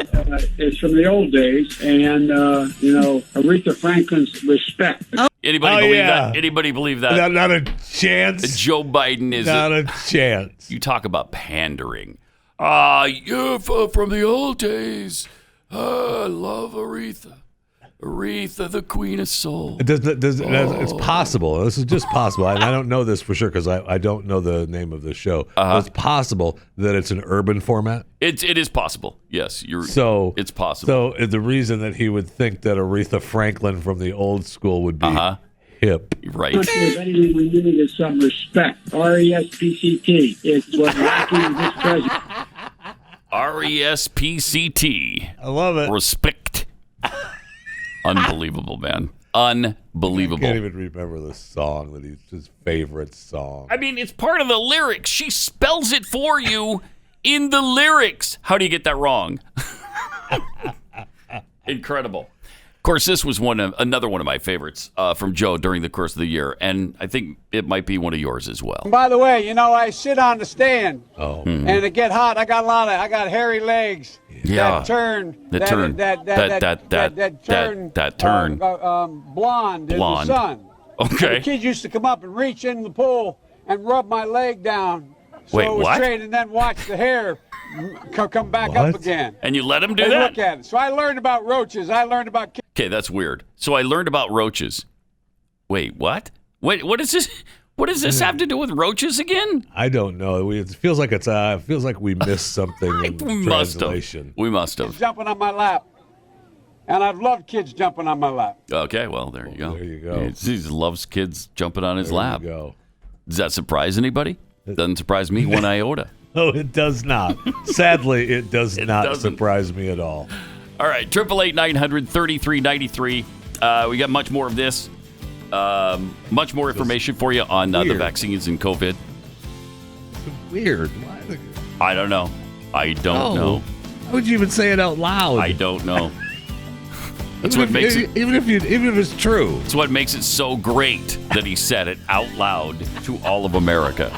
is from the old days, and, Aretha Franklin's Respect. Anybody believe that? Anybody believe that? Not a chance. Joe Biden is not a chance. You talk about pandering. You're from the old days. I love Aretha. Aretha, the Queen of Soul. It's possible. This is just possible. I don't know this for sure because I don't know the name of the show. It's possible that it's an urban format. It is possible. Yes, it's So possible. the reason that he would think that Aretha Franklin from the old school would be hip. Right. If anything we need is some respect. RESPCT. It's what lacking in this president. RESPCT. I love it. Respect. Unbelievable, man. Unbelievable. I can't even remember the song that he's his favorite song. I mean, it's part of the lyrics. She spells it for you in the lyrics. How do you get that wrong? Incredible. Of course, this was another one of my favorites from Joe during the course of the year, and I think it might be one of yours as well. By the way, I sit on the stand, Mm-hmm. and it get hot. I got hairy legs. Yeah. That turn. That turn blonde in the sun. Okay. And the kids used to come up and reach in the pool and rub my leg down. So Wait, it was what? straight, and then watch the hair come back up again. And you let them do And that? look at it. So I learned about roaches. I learned about. Okay, that's weird. So I learned about roaches. Wait, what? Wait, what is this? What does this have to do with roaches again? I don't know. It feels like we missed something in translation. We must have. Kids jumping on my lap, and I've loved kids jumping on my lap. Okay, well, there you go. There you go. He loves kids jumping on his There lap. you go. Does that surprise anybody? Doesn't surprise me one iota. No, it does not. Sadly, it does not doesn't. surprise me at all. All right, 888-900-3393. We got much more of this. Much more information for you on the vaccines and COVID. Weird. I don't know. I don't know. How would you even say it out loud? I don't know. That's what makes it. Even if it's true. It's what makes it so great that he said it out loud to all of America.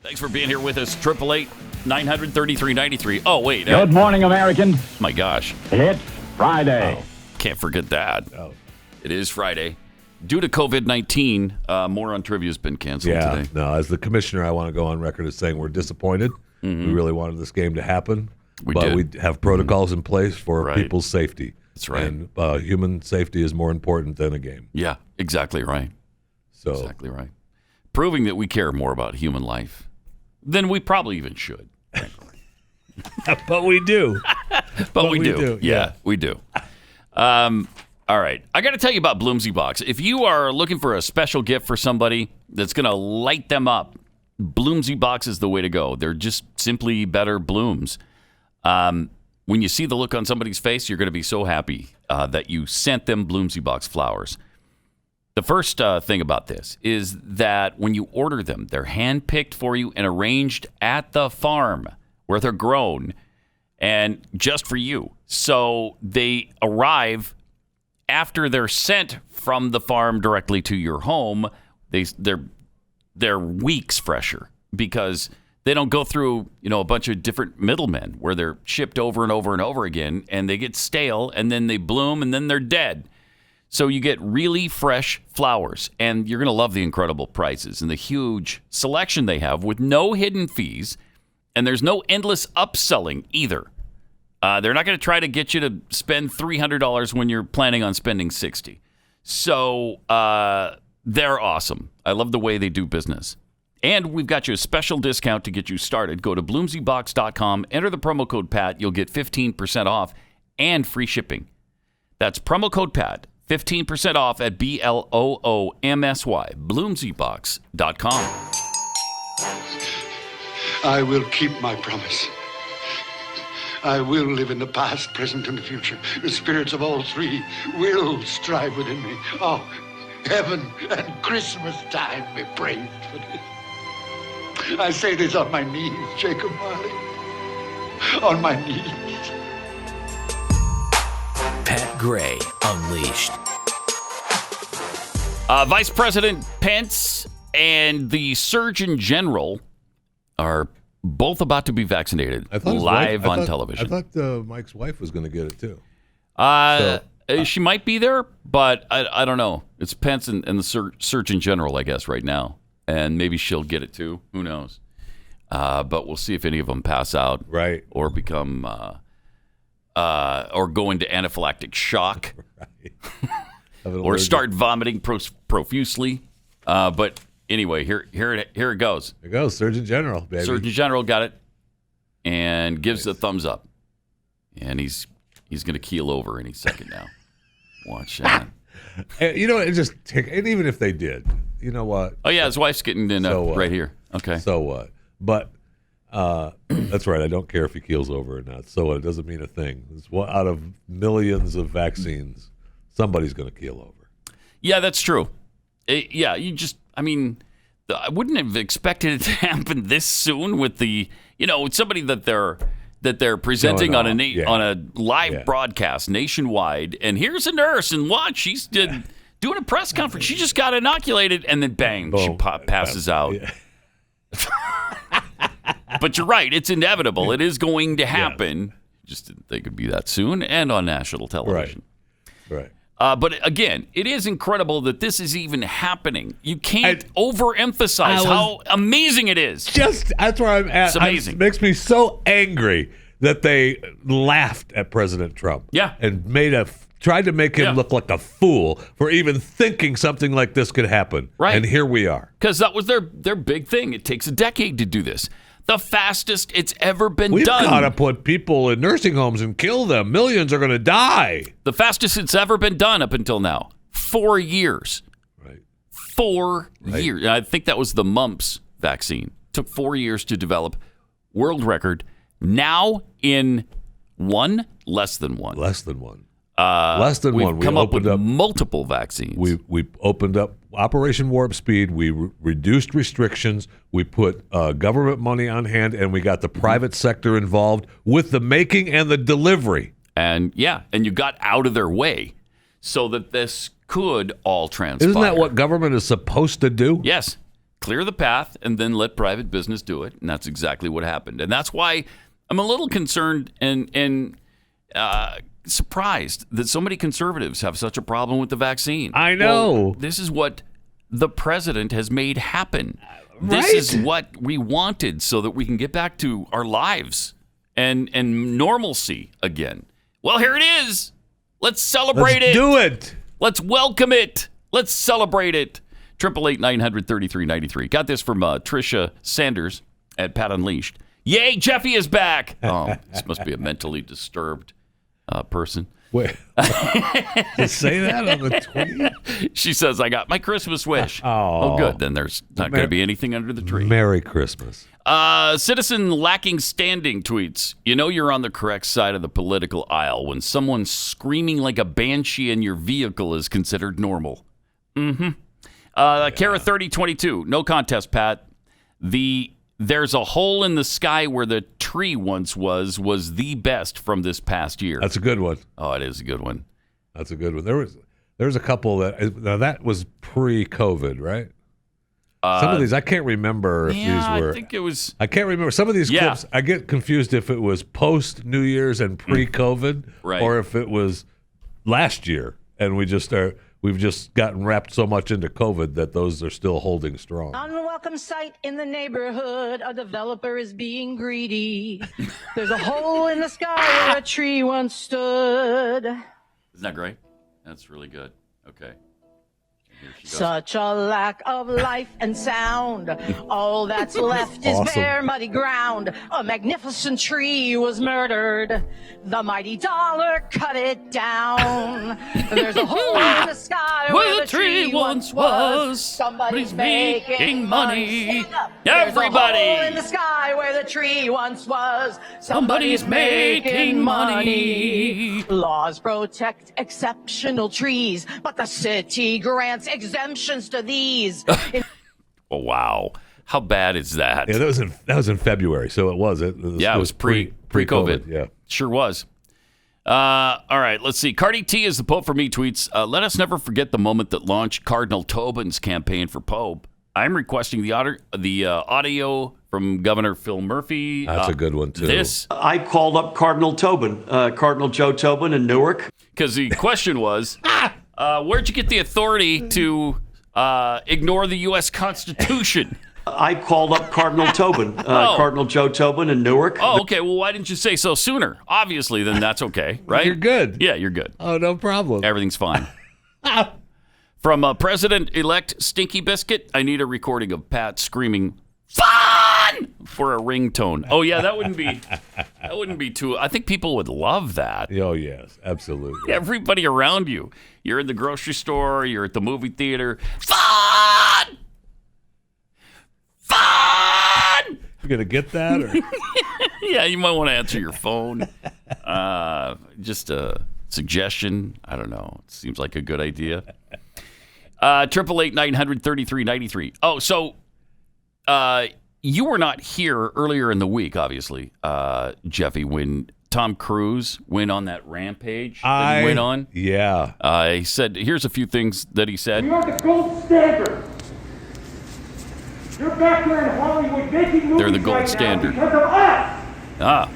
Thanks for being here with us. 888-900-3393. Oh, wait. Good morning, American. My gosh. It's Friday. Oh, can't forget that. It is Friday. Due to COVID-19, more on trivia has been canceled today. No, as the commissioner, I want to go on record as saying we're disappointed. Mm-hmm. We really wanted this game to happen. We but did. we have protocols in place for people's safety. That's right. And human safety is more important than a game. Yeah, exactly right. Exactly right. Proving that we care more about human life than we probably even should. But we do. But we do. Yeah, we do. All right. I got to tell you about Bloomsy Box. If you are looking for a special gift for somebody that's going to light them up, Bloomsy Box is the way to go. They're just simply better blooms. When you see the look on somebody's face, you're going to be so happy that you sent them Bloomsy Box flowers. The first thing about this is that when you order them, they're hand-picked for you and arranged at the farm where they're grown and just for you. So they arrive after they're sent from the farm directly to your home. They're weeks fresher because they don't go through, a bunch of different middlemen where they're shipped over and over and over again, and they get stale, and then they bloom, and then they're dead. So you get really fresh flowers, and you're going to love the incredible prices and the huge selection they have with no hidden fees, and there's no endless upselling either. They're not going to try to get you to spend $300 when you're planning on spending $60. So they're awesome. I love the way they do business. And we've got you a special discount to get you started. Go to bloomsybox.com, enter the promo code PAT. You'll get 15% off and free shipping. That's promo code PAT, 15% off at BLOOMSY, bloomsybox.com. I will keep my promise. I will live in the past, present, and the future. The spirits of all three will strive within me. Oh, heaven and Christmas time be praised for this. I say this on my knees, Jacob Marley. On my knees. Pat Gray Unleashed. Vice President Pence and the Surgeon General are both about to be vaccinated live on television. I thought Mike's wife was going to get it too. She might be there, but I don't know. It's Pence and the Surgeon General, I guess, right now. And maybe she'll get it too. Who knows? But we'll see if any of them pass out, right, or become or go into anaphylactic shock, or start vomiting profusely. But anyway, here it goes. Here goes, Surgeon General, baby. Surgeon General got it and gives a thumbs up, and he's going to keel over any second now. Watch that. You know, and even if they did, you know what? Oh yeah, his wife's getting in right here. Okay. So what? But that's right. I don't care if he keels over or not. So what? It doesn't mean a thing. It's out of millions of vaccines, somebody's going to keel over. Yeah, that's true. I wouldn't have expected it to happen this soon with with somebody that they're presenting on a live broadcast nationwide. And here's a nurse, and watch, she's doing a press conference. She just got inoculated, and then bang, boom, she passes out. Yeah. But you're right; it's inevitable. It is going to happen. Yes. Just didn't think it'd be that soon, and on national television. Right. But again, it is incredible that this is even happening. You can't overemphasize how amazing it is. That's where I'm at. It's amazing. It makes me so angry that they laughed at President Trump. Yeah. And tried to make him look like a fool for even thinking something like this could happen. Right. And here we are. Because that was their big thing. It takes a decade to do this. The fastest it's ever been We've done. We've got to put people in nursing homes and kill them. Millions are going to die. The fastest it's ever been done up until now. 4 years. Right. 4 years. I think that was the mumps vaccine. Took 4 years to develop. World record. Now in less than one. Less than one. We've come up with multiple vaccines. We opened up Operation Warp Speed. We reduced restrictions. We put government money on hand, and we got the private sector involved with the making and the delivery. And you got out of their way so that this could all transpire. Isn't that what government is supposed to do? Yes. Clear the path and then let private business do it. And that's exactly what happened. And that's why I'm a little concerned and surprised that so many conservatives have such a problem with the vaccine. I know. Well, this is what the president has made happen. Right. This is what we wanted so that we can get back to our lives and normalcy again. Well, here it is. Let's celebrate it. Let's do it. Let's welcome it. Let's celebrate it. 888-900-3393. Got this from Tricia Sanders at Pat Unleashed. Yay, Jeffy is back. Oh, this must be a mentally disturbed person. Wait, to say that on the tweet? She says, I got my Christmas wish. Oh, good. Then there's not going to be anything under the tree. Merry Christmas. Citizen Lacking Standing tweets, you're on the correct side of the political aisle when someone screaming like a banshee in your vehicle is considered normal. Mm-hmm. Kara 3022, no contest, Pat. There's a hole in the sky where the tree once was the best from this past year. That's a good one. Oh, it is a good one. That's a good one. There's a couple that was pre-COVID, right? Some of these I can't remember if these were. I think it was. I can't remember some of these clips. I get confused if it was post New Year's and pre-COVID, right, or if it was last year and we've just gotten wrapped so much into COVID that those are still holding strong. Unwelcome sight in the neighborhood. A developer is being greedy. There's a hole in the sky where a tree once stood. Isn't that great? That's really good. Okay. Such a lack of life and sound. All that's left is bare, muddy ground. A magnificent tree was murdered. The mighty dollar cut it down. There's a hole in the sky where the tree once was. Somebody's making money. Everybody! There's a hole in the sky where the tree once was. Somebody's making money. Laws protect exceptional trees, but the city grants exemptions to these. Oh, wow. How bad is that? Yeah, that was in February, so it was. It was pre-COVID. Yeah. Sure was. All right, let's see. Cardi T is the Pope for me tweets. Let us never forget the moment that launched Cardinal Tobin's campaign for Pope. I'm requesting the audio from Governor Phil Murphy. That's a good one, too. I called up Cardinal Tobin, Cardinal Joe Tobin in Newark. Because the question was, where'd you get the authority to ignore the U.S. Constitution? I called up Cardinal Tobin, Cardinal Joe Tobin in Newark. Oh, okay. Well, why didn't you say so sooner? Obviously, then that's okay, right? You're good. Yeah, you're good. Oh, no problem. Everything's fine. From President-elect Stinky Biscuit, I need a recording of Pat screaming, "Fun!" for a ringtone. Oh, yeah, that wouldn't be too... I think people would love that. Oh, yes, absolutely. Everybody around you. You're in the grocery store, you're at the movie theater. Fun! Fun! You gonna get that? Or? Yeah, you might want to answer your phone. Just a suggestion. I don't know. It seems like a good idea. 888-900-3393. Oh, so you were not here earlier in the week, obviously, Jeffy, when Tom Cruise went on that rampage that he went on. Yeah. He said, here's a few things that he said. We are the gold standard. You're back there in Hollywood making movies. They're the gold right standard. Now because of us.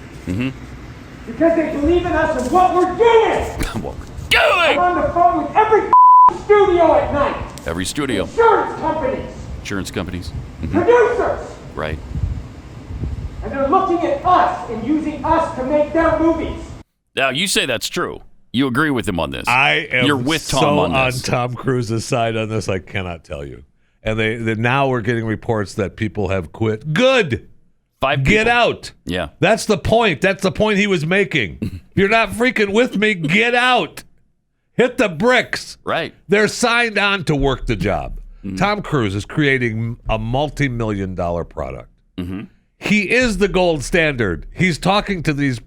Because they believe in us and what we're doing. What we're doing. I'm on the phone with every studio at night. Every studio. Insurance companies. Mm-hmm. Producers. Right. And they're looking at us and using us to make their movies. Now, you say that's true. You agree with him on this. You're with Tom so on this. on Tom Cruise's side on this, I cannot tell you. And they now we're getting reports that people have quit. Good. 5 people. Get out. Yeah. That's the point. That's the point he was making. If you're not freaking with me, get out. Hit the bricks. Right. They're signed on to work the job. Mm-hmm. Tom Cruise is creating a multi-million-dollar product. Mm-hmm. He is the gold standard. He's talking to these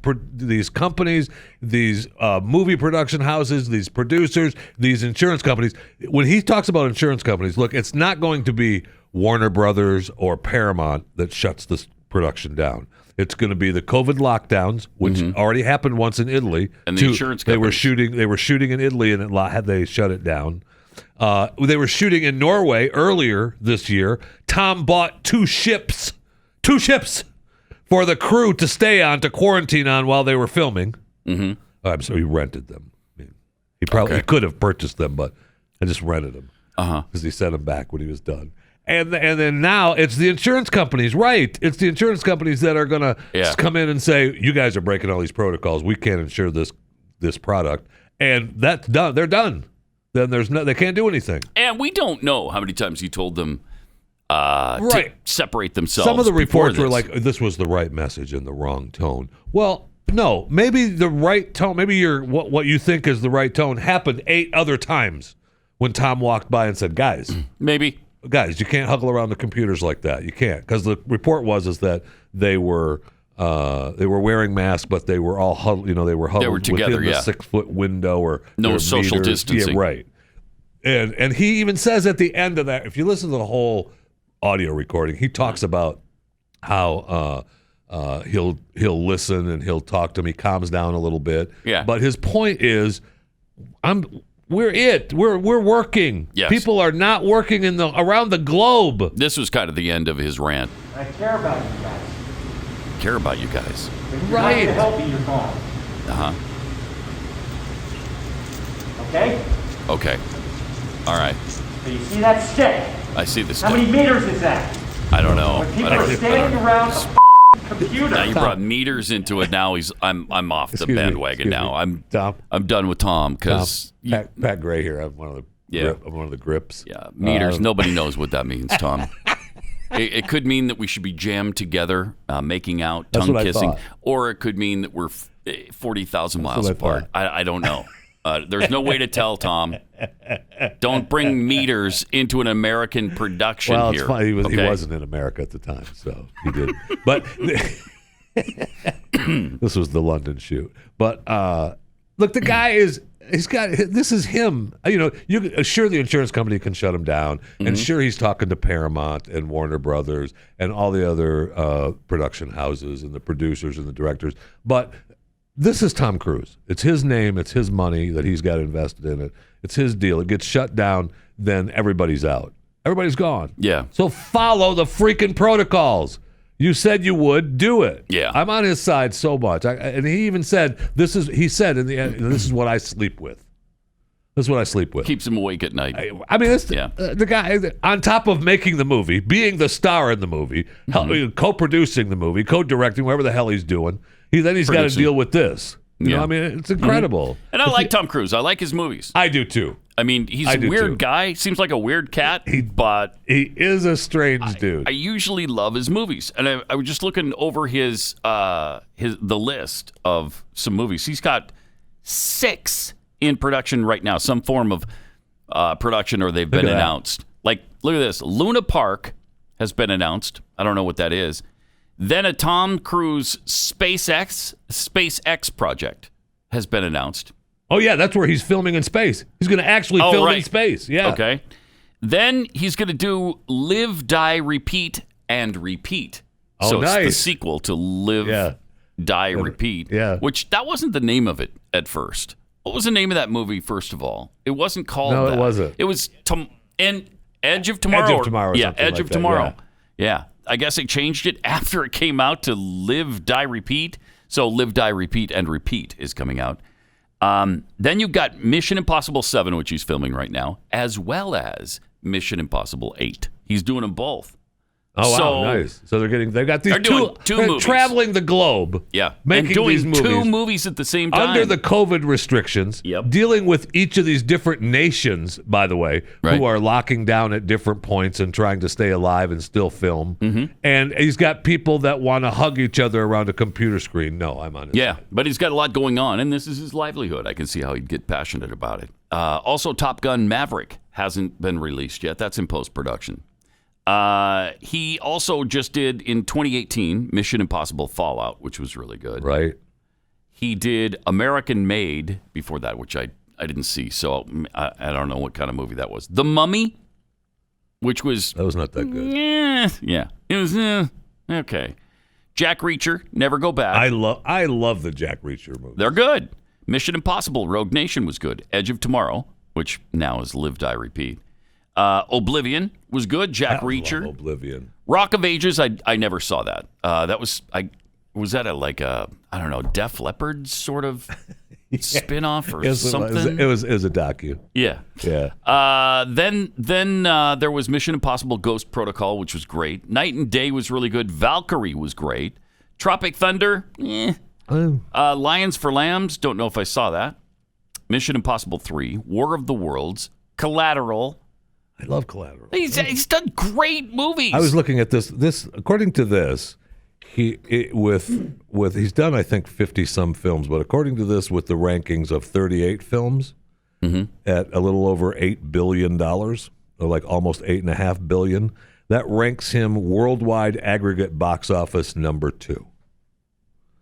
companies, these movie production houses, these producers, these insurance companies. When he talks about insurance companies, look, it's not going to be Warner Brothers or Paramount that shuts this production down. It's going to be the COVID lockdowns, which already happened once in Italy. And the insurance companies. They were shooting in Italy, and they shut it down. They were shooting in Norway earlier this year. Tom bought two ships for the crew to stay on, to quarantine on while they were filming. I'm sorry, he rented them. I mean, he could have purchased them, but I just rented them because he sent them back when he was done. And then now it's the insurance companies, right? It's the insurance companies that are going to come in and say, you guys are breaking all these protocols. We can't insure this product. And that's done. They're done. Then they can't do anything. And we don't know how many times he told them to separate themselves. Some of the reports were like, this was the right message in the wrong tone. Well, no, maybe the right tone, maybe what you think is the right tone happened 8 other times when Tom walked by and said, guys, you can't huggle around the computers like that. You can't, because the report was that they were wearing masks, but they were all huddled. They were huddled together, within the 6-foot window or no social meters. distancing. Yeah, right. And he even says at the end of that, if you listen to the whole audio recording, he talks about how he'll listen and he'll talk to him. He calms down a little bit. Yeah. But his point is, we're working. Yes. People are not working around the globe. This was kind of the end of his rant. I care about you guys. Care about you guys. If you're not to help me, you're gone. Okay? Okay. All right. So you see that stick? I see the stick. How many meters is that? I don't know. When people are standing around a computer. Now you brought meters into it. Now I'm off the bandwagon now. I'm done with Tom because Pat Gray here. I'm one of the grips. Yeah, meters. Nobody knows what that means, Tom. It could mean that we should be jammed together, making out, tongue kissing, or it could mean that we're 40,000 miles apart. I don't know. There's no way to tell, Tom. Don't bring meters into an American production here. Well, it's funny. He wasn't in America at the time, so he didn't. But this was the London shoot. But look, the guy is. This is him. Sure, the insurance company can shut him down, and sure, he's talking to Paramount and Warner Brothers and all the other production houses and the producers and the directors. But this is Tom Cruise. It's his name. It's his money that he's got invested in it. It's his deal. It gets shut down, then everybody's out. Everybody's gone. Yeah. So follow the freaking protocols. You said you would do it. Yeah. I'm on his side so much. And he even said, he said in the end, this is what I sleep with. That's what I sleep with. Keeps him awake at night. I mean, the guy, on top of making the movie, being the star in the movie, co-producing the movie, co-directing, whatever the hell he's doing, he's got to deal with this. You know, I mean, it's incredible. And I like Tom Cruise. I like his movies. I do too. I mean, he's a weird guy. Seems like a weird cat, but he is a strange dude. I usually love his movies, and I was just looking over the list of some movies. He's got 6 in production right now, some form of production, or they've been announced. Like, look at this: Luna Park has been announced. I don't know what that is. Then a Tom Cruise SpaceX project has been announced. Oh, yeah, that's where he's filming in space. He's going to actually film in space. Yeah. Okay. Then he's going to do Live, Die, Repeat, and Repeat. Oh, so nice. It's the sequel to Live, Die, Repeat. Yeah. Which, that wasn't the name of it at first. What was the name of that movie, first of all? It wasn't called that. No, it wasn't. It was Edge of Tomorrow. Edge of Tomorrow. Yeah, Edge of Tomorrow. Yeah. Yeah. I guess they changed it after it came out to Live, Die, Repeat. So Live, Die, Repeat, and Repeat is coming out. Then you've got Mission Impossible 7, which he's filming right now, as well as Mission Impossible 8. He's doing them both. Oh, wow, nice. So they've got these two movies. Traveling the globe. Yeah. Making and doing these movies 2 movies at the same time. Under the COVID restrictions. Yep. Dealing with each of these different nations, by the way, Right. who are locking down at different points and trying to stay alive and still film. Mm-hmm. And he's got people that want to hug each other around a computer screen. No, I'm on his Yeah, side. but he's got a lot going on, and this is his livelihood. I can see how he'd get passionate about it. Also, Top Gun Maverick hasn't been released yet. That's in post-production. He also just did, in 2018, Mission Impossible Fallout, which was really good. Right. He did American Made before that, which I didn't see, so I don't know what kind of movie that was. The Mummy, which was... That was not that good. Yeah. It was, okay. Jack Reacher, Never Go Back. I love the Jack Reacher movies. They're good. Mission Impossible, Rogue Nation was good. Edge of Tomorrow, which now is Live, Die, Repeat. Oblivion was good. Jack Reacher. Oblivion. Rock of Ages, I never saw that. Was that I don't know, Def Leppard sort of spin-off or something? It was a docu. Yeah. Yeah. Then there was Mission Impossible Ghost Protocol, which was great. Night and Day was really good. Valkyrie was great. Tropic Thunder, Lions for Lambs, don't know if I saw that. Mission Impossible 3, War of the Worlds, Collateral. I love Collateral. He's done great movies. I was looking at this according to this, he's done I think 50 some films, but according to this, with the rankings of 38 films at a little over $8 billion, or like almost $8.5 billion, that ranks him worldwide aggregate box office number 2.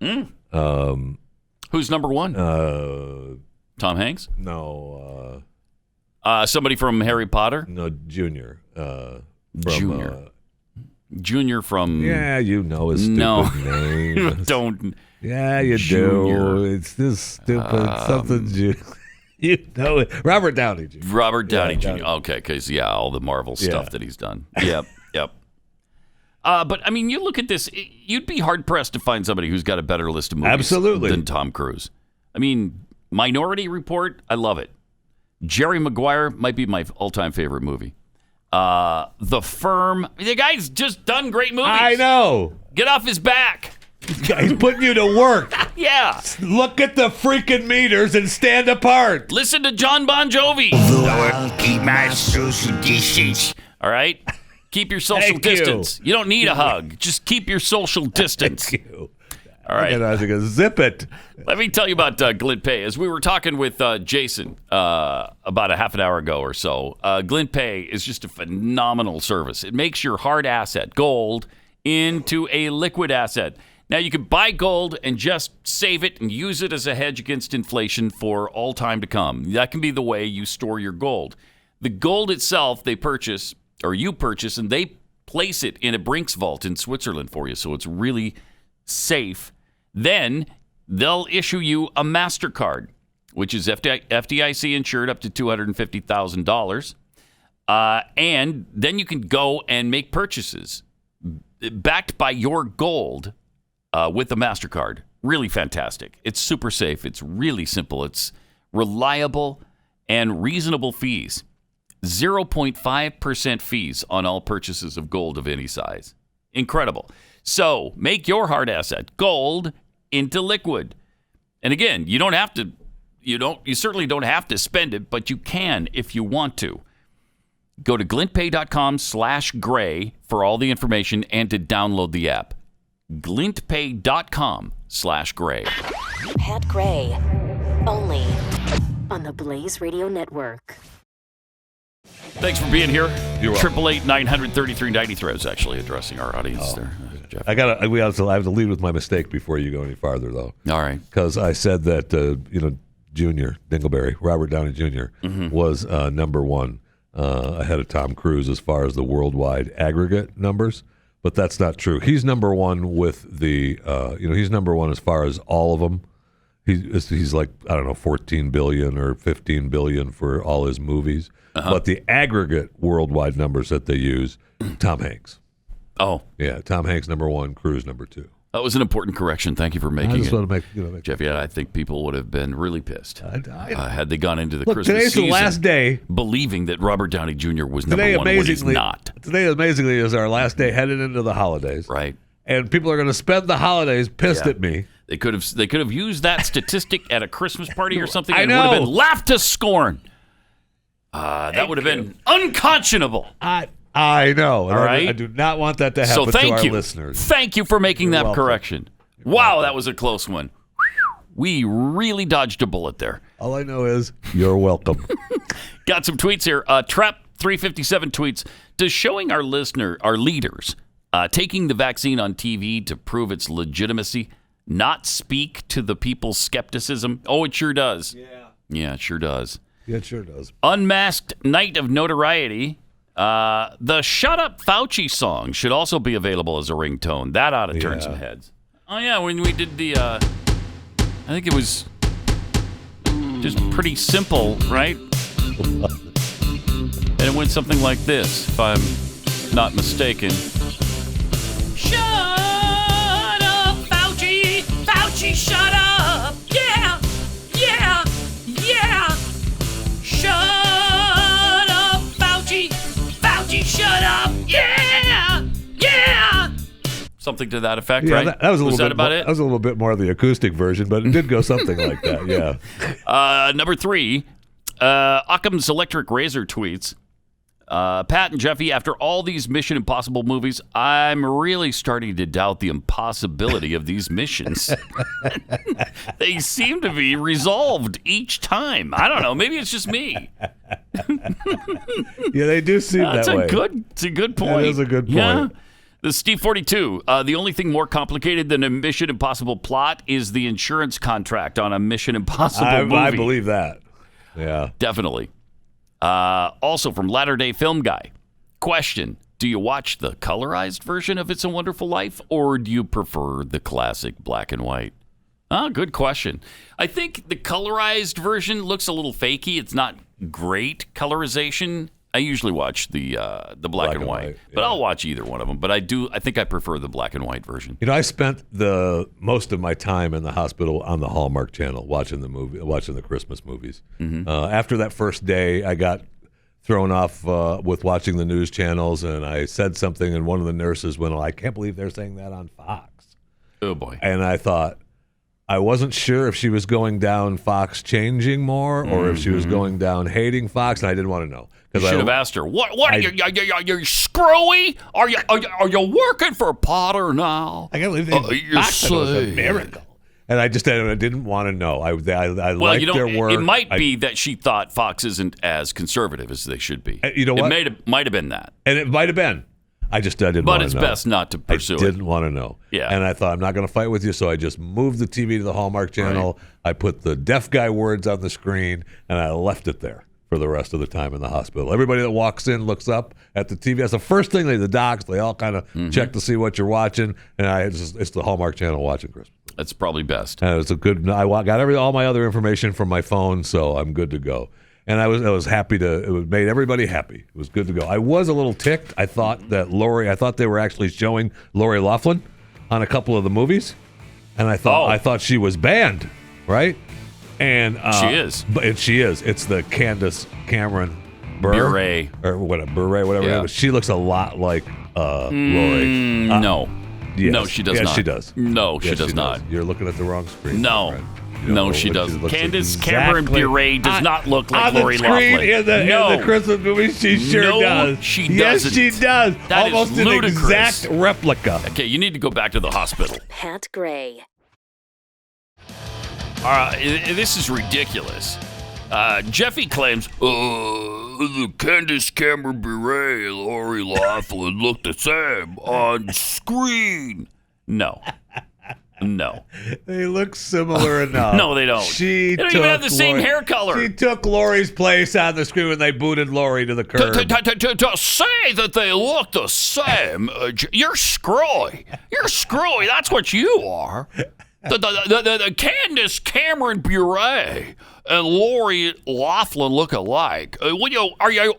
Who's number 1? Tom Hanks? No. Somebody from Harry Potter? No, Junior. Junior from... Yeah, you know his stupid name. Don't... Yeah, you Junior. do. It's this stupid something. You know it. Robert Downey Jr. Robert Downey Jr. Okay, because, all the Marvel stuff that he's done. Yep. But, I mean, you look at this, you'd be hard-pressed to find somebody who's got a better list of movies than Tom Cruise. I mean, Minority Report, I love it. Jerry Maguire might be my all-time favorite movie. The Firm. The guy's just done great movies. I know. Get off his back. He's putting you to work. Yeah. Look at the freaking meters and stand apart. Listen to John Bon Jovi. I'll keep my social distance. All right? Keep your social distance. You don't need a hug. Just keep your social distance. Thank you. All right. I was going to zip it. Let me tell you about Glint Pay. As we were talking with Jason about a half an hour ago or so, Glint Pay is just a phenomenal service. It makes your hard asset, gold, into a liquid asset. Now, you can buy gold and just save it and use it as a hedge against inflation for all time to come. That can be the way you store your gold. The gold itself, you purchase, and they place it in a Brinks vault in Switzerland for you, so it's really safe. Then they'll issue you a MasterCard, which is FDIC insured up to $250,000. And then you can go and make purchases backed by your gold with a MasterCard. Really fantastic. It's super safe. It's really simple. It's reliable. and reasonable fees. 0.5% fees on all purchases of gold of any size. Incredible. So make your hard asset, gold, into liquid. And again, you certainly don't have to spend it, but you can if you want to. Go to glintpay.com/gray for all the information and to download the app. glintpay.com/gray. Pat Gray, only on the Blaze Radio Network. Thanks for being here. You're welcome. 888-900-3393. I was actually addressing our audience there, Jeff. I have to lead with my mistake before you go any farther, though. All right. Because I said that Junior Dingleberry, Robert Downey Jr. Was number one ahead of Tom Cruise as far as the worldwide aggregate numbers, but that's not true. He's number one with the he's number one as far as all of them. He's like, I don't know, 14 billion or 15 billion for all his movies. But the aggregate worldwide numbers that they use, Tom Hanks. Oh. Yeah, Tom Hanks number one, Cruise number two. That was an important correction. Thank you for making it. I just want to make Jeff, yeah, I think people would have been really pissed had they gone into the Look, Christmas today's season the last day, believing that Robert Downey Jr. was number one when he's not. Today, amazingly, is our last day headed into the holidays. Right. And people are going to spend the holidays pissed at me. They could have used that statistic at a Christmas party or something, I and it would have know. been laughed to scorn. That would have been unconscionable. I know. All right. I do not want that to happen to our listeners. Thank you for making that welcome. correction. Wow, that was a close one. We really dodged a bullet there. All I know is you're welcome. Got some tweets here. Trap357 tweets, does showing our leaders taking the vaccine on TV to prove its legitimacy not speak to the people's skepticism? Oh, it sure does. Yeah, it sure does. Yeah, it sure does. Unmasked Night of Notoriety. The Shut Up Fauci song should also be available as a ringtone. That ought to turn some heads. Oh, yeah, when we did the, I think it was just pretty simple, right? And it went something like this, if I'm not mistaken. Shut up, Fauci! Fauci, shut up! Yeah! Yeah! Yeah! Shut up, Fauci! Fauci, shut up! Yeah! Yeah! Something to that effect, right? That was a little bit about more, it? That was a little bit more of the acoustic version, but it did go something like that, yeah. Number 3, Occam's Electric Razor tweets, Pat and Jeffy, after all these Mission Impossible movies, I'm really starting to doubt the impossibility of these missions. They seem to be resolved each time. I don't know. Maybe it's just me. Yeah, they do seem that way. It's a good point. That is a good point. Yeah. The Steve 42. The only thing more complicated than a Mission Impossible plot is the insurance contract on a Mission Impossible movie. I believe that. Yeah. Definitely. Also from Latter Day Film Guy. Question: do you watch the colorized version of It's a Wonderful Life, or do you prefer the classic black and white? Good question. I think the colorized version looks a little fakey. It's not great colorization. I usually watch the black and white, but I'll watch either one of them. But I think I prefer the black and white version. You know, I spent the most of my time in the hospital on the Hallmark Channel watching the Christmas movies. Mm-hmm. After that first day, I got thrown off with watching the news channels, and I said something, and one of the nurses went, "I can't believe they're saying that on Fox." Oh boy! And I thought, I wasn't sure if she was going down Fox changing more, or if she was going down hating Fox, and I didn't want to know. You should have asked her. What are you screwy? Are you working for Potter now? I can't believe it was a miracle. And I didn't want to know. I liked their work. It might be that she thought Fox isn't as conservative as they should be. You know what? It might have been that. And it might have been. I didn't want to know. But it's best not to pursue it. I didn't want to know. Yeah. And I thought, I'm not going to fight with you, so I just moved the TV to the Hallmark Channel. Right. I put the deaf guy words on the screen, and I left it there for the rest of the time in the hospital. Everybody that walks in looks up at the TV. That's the first thing the docs, they all kind of check to see what you're watching, and it's the Hallmark Channel watching Christmas. That's probably best. And it was I got all my other information from my phone, so I'm good to go. And I was happy it made everybody happy. It was good to go. I was a little ticked. I thought that I thought they were actually showing Lori Loughlin on a couple of the movies, and I thought she was banned, right? And She is. And she is. It's the Candace Cameron Bure. or whatever, Bure, whatever. Yeah. But she looks a lot like Lori. No. Yes. No, she does yes, not. she does. No, she Yes, does not. You're looking at the wrong screen. No. my friend. You don't No, know she what doesn't. looks Candace exactly Cameron Bure does not look like on the Lori screen Loughlin. in the Christmas movie. She sure No, does. she Yes, doesn't. she does. That is Almost an ludicrous. exact replica. Okay, you need to go back to the hospital. Pat Gray. This is ridiculous. Jeffy claims, Candace Cameron Bure and Lori Loughlin look the same on screen. No. They look similar enough. No, they don't. They don't even have the same hair color. She took Lori's place on the screen when they booted Lori to the curb. To say that they look the same, you're screwy. You're screwy. That's what you are. The Candace Cameron Bure and Lori Loughlin look alike. Are you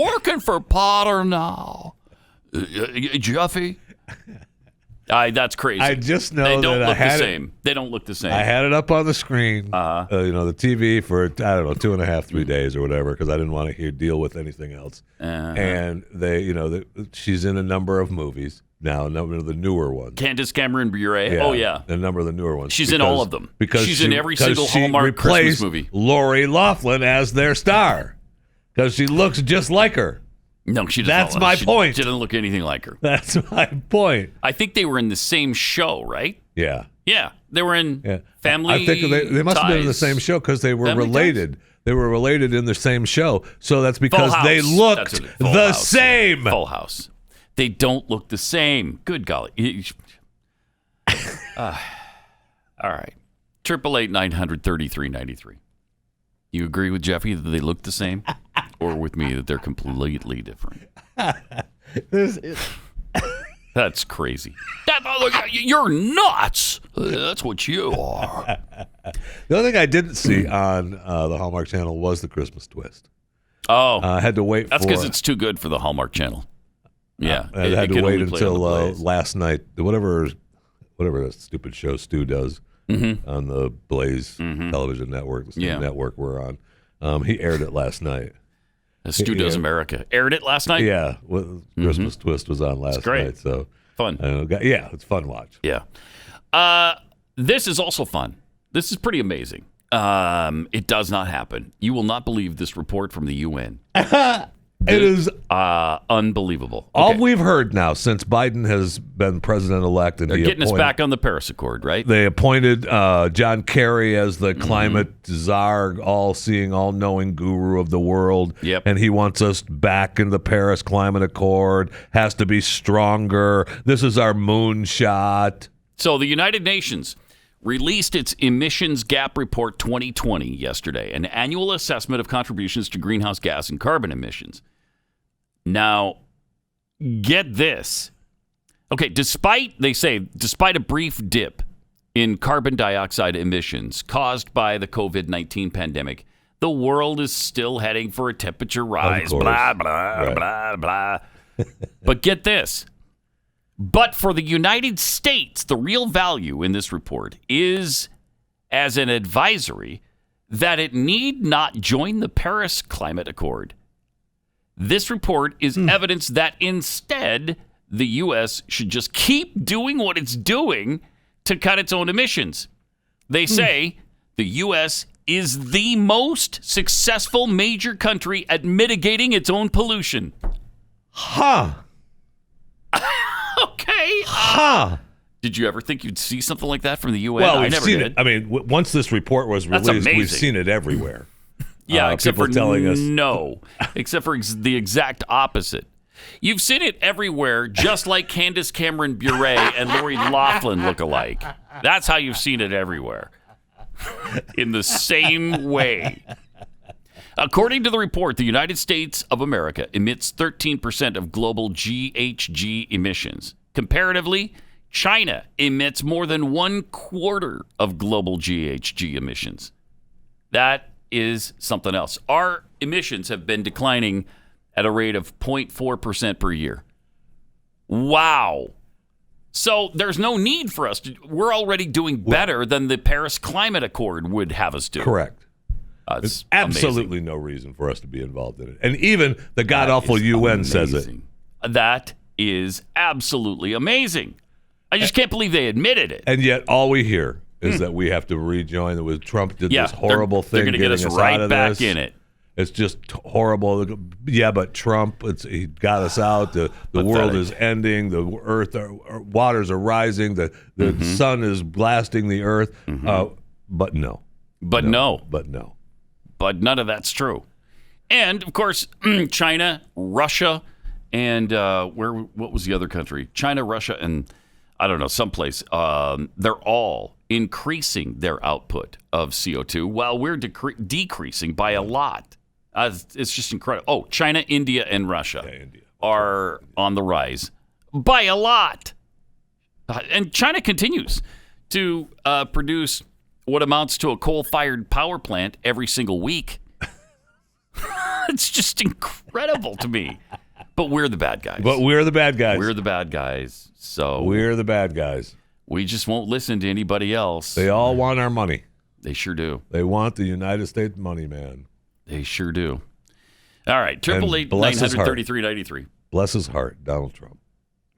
working for Potter now, Jeffy? That's crazy. I just know they don't that look I had the same. They don't look the same. I had it up on the screen, the TV for, 2.5, 3 days or whatever, because I didn't want to deal with anything else. And she's in a number of movies now, a number of the newer ones. Candace Cameron Bure. Oh yeah, a number of the newer ones. She's in all of them. Because she's in every single she Hallmark Christmas replaced movie. Lori Loughlin as their star because she looks just like her. No, she doesn't. That's my point. She doesn't look anything like her. That's my point. I think they were in the same show, right? Yeah. Yeah, they were in Family I think they must have been in the Ties. same show because they were Family related. Ties? They were related in the same show. So that's because Full they House. looked That's it. Full the House. same. Full House. They don't look the same. Good golly. All right. 888-900-3393. You agree with Jeffy that they look the same? Or with me that they're completely different? That's crazy. You're nuts. That's what you are. The only thing I didn't see on the Hallmark Channel was the Christmas twist. Oh. I had to wait That's for because it's too good for the Hallmark Channel. Yeah. I had to wait until Blaze. last night. Whatever that stupid show Stu does on the Blaze television network, the same network we're on. He aired it last night. Stu Does America. Aired it last night? Yeah. Christmas Twist was on last night. So fun. It's fun watch. Yeah. This is also fun. This is pretty amazing. It does not happen. You will not believe this report from the UN. It is unbelievable. All we've heard now since Biden has been president-elect, and They're getting us back on the Paris Accord, right? They appointed John Kerry as the climate czar, all-seeing, all-knowing guru of the world. Yep. And he wants us back in the Paris Climate Accord. Has to be stronger. This is our moonshot. So the United Nations released its Emissions Gap Report 2020 yesterday, an annual assessment of contributions to greenhouse gas and carbon emissions. Now, get this. Okay, despite a brief dip in carbon dioxide emissions caused by the COVID-19 pandemic, the world is still heading for a temperature rise. Blah, blah, blah, blah. But get this. But for the United States, the real value in this report is as an advisory that it need not join the Paris Climate Accord. This report is evidence that instead, the U.S. should just keep doing what it's doing to cut its own emissions. They say the U.S. is the most successful major country at mitigating its own pollution. Huh. Okay. Did you ever think you'd see something like that from the UN? Well, I we've never seen did. it. I mean, once this report was That's released, we've amazing. seen it everywhere. Yeah, except for telling us no, except for the exact opposite. You've seen it everywhere, just like Candace Cameron Bure and Lori Loughlin look alike. That's how you've seen it everywhere, in the same way. According to the report, the United States of America emits 13% of global GHG emissions. Comparatively, China emits more than 1/4 of global GHG emissions. That is something else. Our emissions have been declining at a rate of 0.4% per year. Wow. So there's no need for us to. We're already doing better than the Paris Climate Accord would have us do. Correct. It's absolutely no reason for us to be involved in it. And even the god-awful UN says it. That is absolutely amazing. I just can't believe they admitted it. And yet all we hear is that we have to rejoin. That Trump did this horrible thing. They're going to get us right back in it. It's just horrible. Yeah, but Trump, he got us out. The world is ending. The earth, waters are rising. The sun is blasting the earth. But no. But no. But no. But none of that's true. And, of course, China, Russia, and what was the other country? China, Russia, and I don't know, someplace. They're all increasing their output of CO2 while we're decreasing by a lot. It's just incredible. Oh, China, India, and Russia are on the rise by a lot. And China continues to produce what amounts to a coal-fired power plant every single week. It's just incredible to me. But we're the bad guys. We're the bad guys. So we're the bad guys. We just won't listen to anybody else. They all want our money. They sure do. They want the United States money, man. They sure do. All right, 888-933-93. Bless his heart, Donald Trump.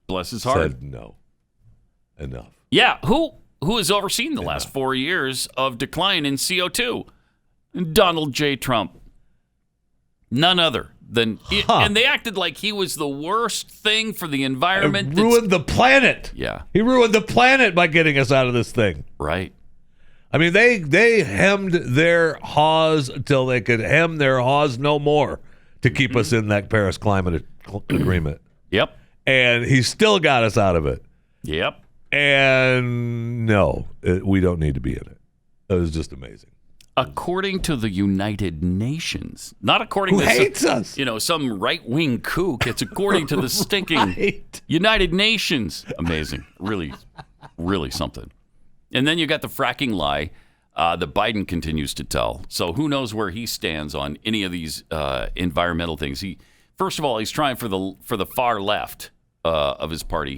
Bless his heart. Said no. Enough. Yeah, who has overseen the last 4 years of decline in CO2? Donald J. Trump. None other than... And they acted like he was the worst thing for the environment. Ruined the planet. Yeah. He ruined the planet by getting us out of this thing. Right. I mean, they hemmed their haws until they could hem their haws no more to keep us in that Paris Climate Agreement. Yep. And he still got us out of it. Yep. And no, we don't need to be in it. It was just amazing. According to the United Nations, not according to hates us. Some right-wing kook. It's according to the stinking United Nations. Amazing. Really, really something. And then you got the fracking lie that Biden continues to tell. So who knows where he stands on any of these environmental things. First of all, he's trying for the far left of his party.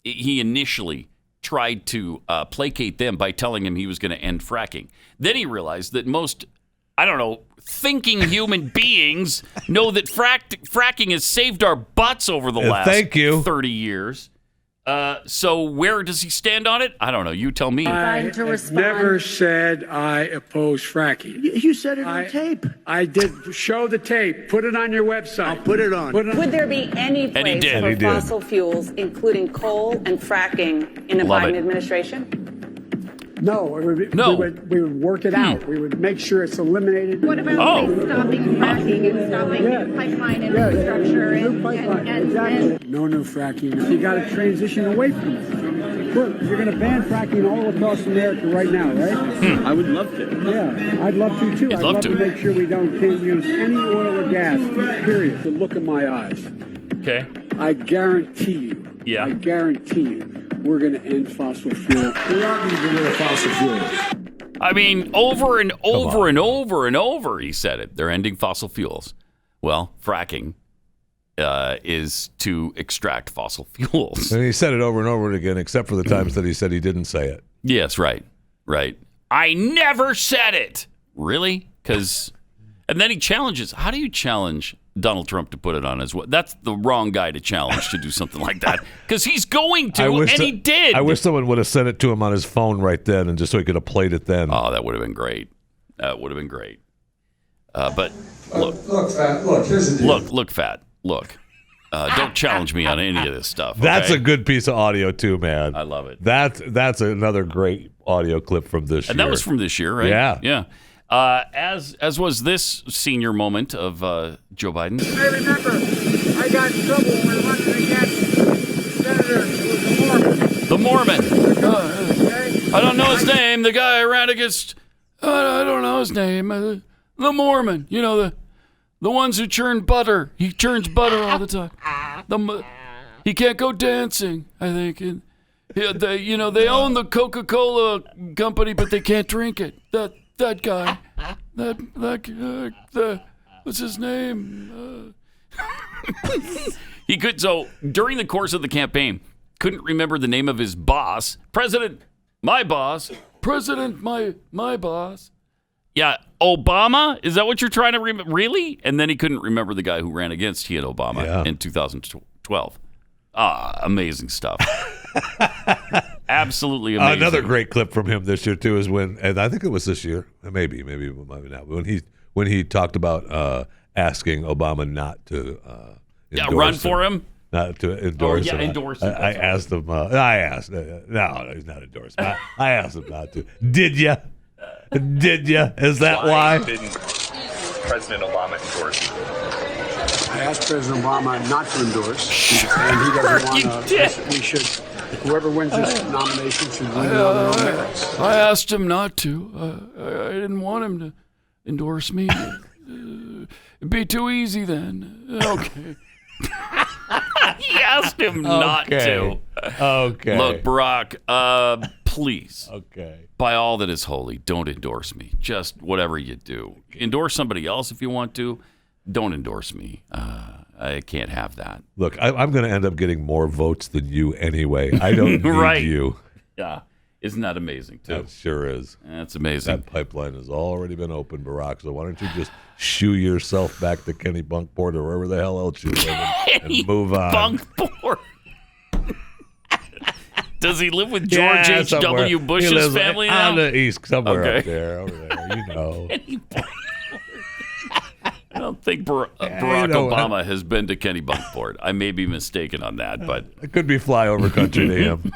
He initially tried to placate them by telling him he was going to end fracking. Then he realized that most, thinking human beings know that fracking has saved our butts over the last 30 years. So where does he stand on it? I don't know. You tell me. I never said I oppose fracking. You said it on tape. I did show the tape. Put it on your website. I'll put it on. Would there be any place for fossil fuels, including coal and fracking, in a Biden administration? No, we would work it out. We would make sure it's eliminated. What about stopping fracking and stopping pipeline infrastructure and no new fracking. You got to transition away from it. Look, you're going to ban fracking all across America right now, right? I would love to. Yeah, I'd love to too. I'd love to make sure we can't use any oil or gas. Period. The look in my eyes. Okay. I guarantee you. Yeah. I guarantee you. We're going to end fossil fuel. We aren't going to get rid of fossil fuels. I mean, over and over and over and over, he said it. They're ending fossil fuels. Well, fracking is to extract fossil fuels. And he said it over and over again, except for the times that he said he didn't say it. Yes, right. I never said it. Really? And then he challenges. How do you challenge Donald Trump to put it on his... That's the wrong guy to challenge to do something like that, because he's going to, and he did. I wish someone would have sent it to him on his phone right then, and just so he could have played it then. Oh, that would have been great. But look, Fat. Look, here's the deal. Look, Fat. Look. Don't challenge me on any of this stuff. Okay? That's a good piece of audio too, man. I love it. That's another great audio clip from this year. And that was from this year, right? Yeah. As was this senior moment of Joe Biden. Hey, remember, I got in trouble when we were running against Senator the Mormon. I don't know his name. The guy I ran against, I don't know his name. The Mormon. The ones who churn butter. He churns butter all the time. He can't go dancing, I think. And, they own the Coca-Cola company, but they can't drink it. That guy, what's his name? He could. So during the course of the campaign, couldn't remember the name of his boss. President, my boss. President, my boss. Yeah, Obama? Is that what you're trying to remember? Really? And then he couldn't remember the guy who ran against he and Obama in 2012. Amazing stuff. Absolutely amazing. Another great clip from him this year too is when, and I think it was this year, maybe not, when he talked about asking Obama not to run for him, not to endorse him. Endorse him. I asked him. No, he's not endorsed. I asked him not to. Did you? Did you? Is that why? Didn't President Obama endorse? I asked President Obama not to endorse, and he doesn't want to. We should. Whoever wins this nomination should win it on their own merits. I asked him not to. I didn't want him to endorse me. It'd be too easy then. Okay. He asked him not to. Okay. Look, Barack, please. Okay. By all that is holy, don't endorse me. Just whatever you do. Endorse somebody else if you want to. Don't endorse me. I can't have that. Look, I'm going to end up getting more votes than you anyway. I don't need you. Yeah. Isn't that amazing, too? That sure is. That's amazing. That pipeline has already been opened, Barack. So why don't you just shoo yourself back to Kennebunkport or wherever the hell else you live and move on. Kennebunkport. Does he live with George H.W. Bush's family now? On the east, somewhere up there, over there, you know. I don't think Barack Obama has been to Kennebunkport. I may be mistaken on that, but it could be flyover country to him.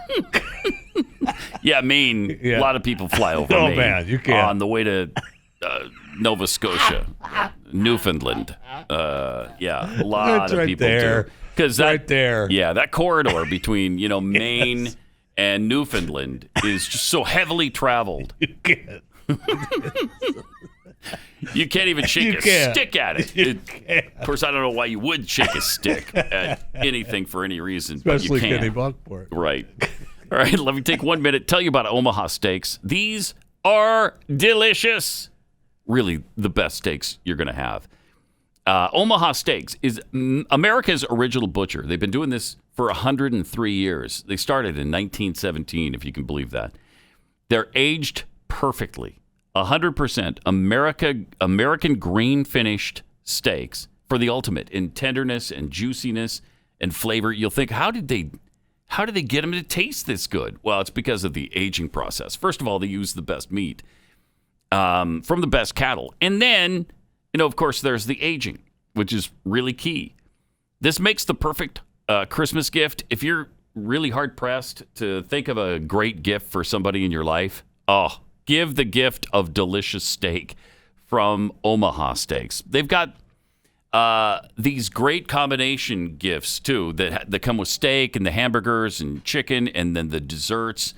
Yeah, Maine. Yeah. A lot of people fly over Maine. Man, you can't. On the way to Nova Scotia, Newfoundland. Yeah, a lot of people there. do. Because right there. Yeah, that corridor between Maine and Newfoundland is just so heavily traveled. You can't. You can't even shake a stick at it. Of course, I don't know why you would shake a stick at anything for any reason. Especially but you can. Kennebunkport. Right. All right, let me take 1 minute, tell you about Omaha Steaks. These are delicious. Really the best steaks you're going to have. Omaha Steaks is America's original butcher. They've been doing this for 103 years. They started in 1917, if you can believe that. They're aged perfectly. 100% American grain-finished steaks for the ultimate in tenderness and juiciness and flavor. You'll think, how did they get them to taste this good? Well, it's because of the aging process. First of all, they use the best meat from the best cattle. And then, of course, there's the aging, which is really key. This makes the perfect Christmas gift. If you're really hard-pressed to think of a great gift for somebody in your life, give the gift of delicious steak from Omaha Steaks. They've got these great combination gifts, too, that come with steak and the hamburgers and chicken and then the desserts.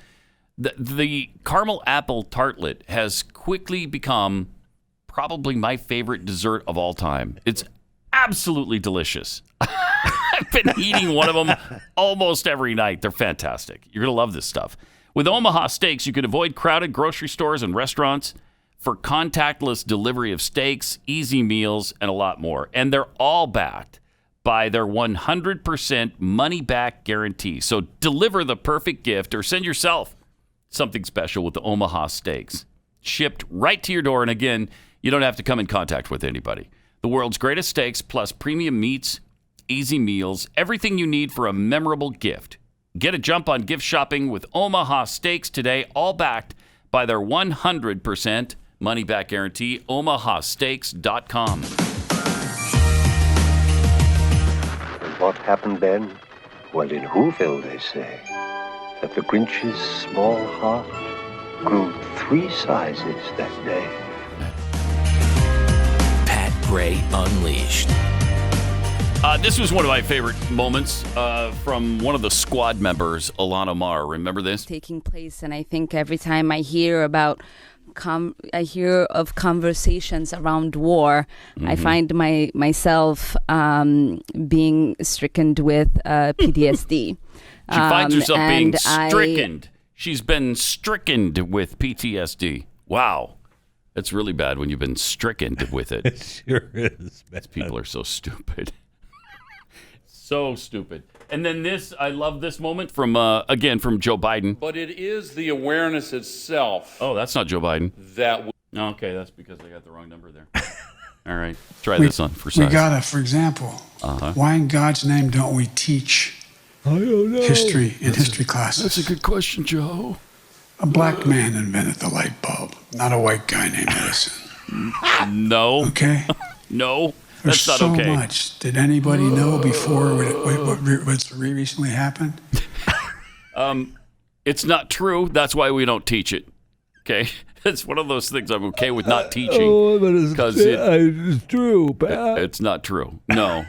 The caramel apple tartlet has quickly become probably my favorite dessert of all time. It's absolutely delicious. I've been eating one of them almost every night. They're fantastic. You're going to love this stuff. With Omaha Steaks, you can avoid crowded grocery stores and restaurants for contactless delivery of steaks, easy meals, and a lot more. And they're all backed by their 100% money-back guarantee. So deliver the perfect gift or send yourself something special with the Omaha Steaks. Shipped right to your door. And again, you don't have to come in contact with anybody. The world's greatest steaks plus premium meats, easy meals, everything you need for a memorable gift. Get a jump on gift shopping with Omaha Steaks today, all backed by their 100% money-back guarantee, omahasteaks.com. And what happened then? Well, in Whoville, they say that the Grinch's small heart grew 3 sizes that day. Pat Gray Unleashed. This was one of my favorite moments from one of the squad members, Ilhan Omar. Remember this? Taking place, and I think every time I hear about, I hear of conversations around war, I find myself being stricken with PTSD. She finds herself being stricken. She's been stricken with PTSD. Wow. That's really bad when you've been stricken with it. It sure is. People are so stupid. So stupid. And then this, I love this moment from, again, from Joe Biden. But it is the awareness itself. Oh, that's not Joe Biden. That. Okay, that's because I got the wrong number there. All right, try this on for size. We gotta, for example, why in God's name don't we teach history in history classes? That's a good question, Joe. A black man invented the light bulb, not a white guy named Edison. No. Okay? No, There's that's not so okay. much. Did anybody know before what's recently happened? It's not true. That's why we don't teach it. Okay? It's one of those things I'm okay with not teaching. Oh, but it's true, Pat. It's not true. No.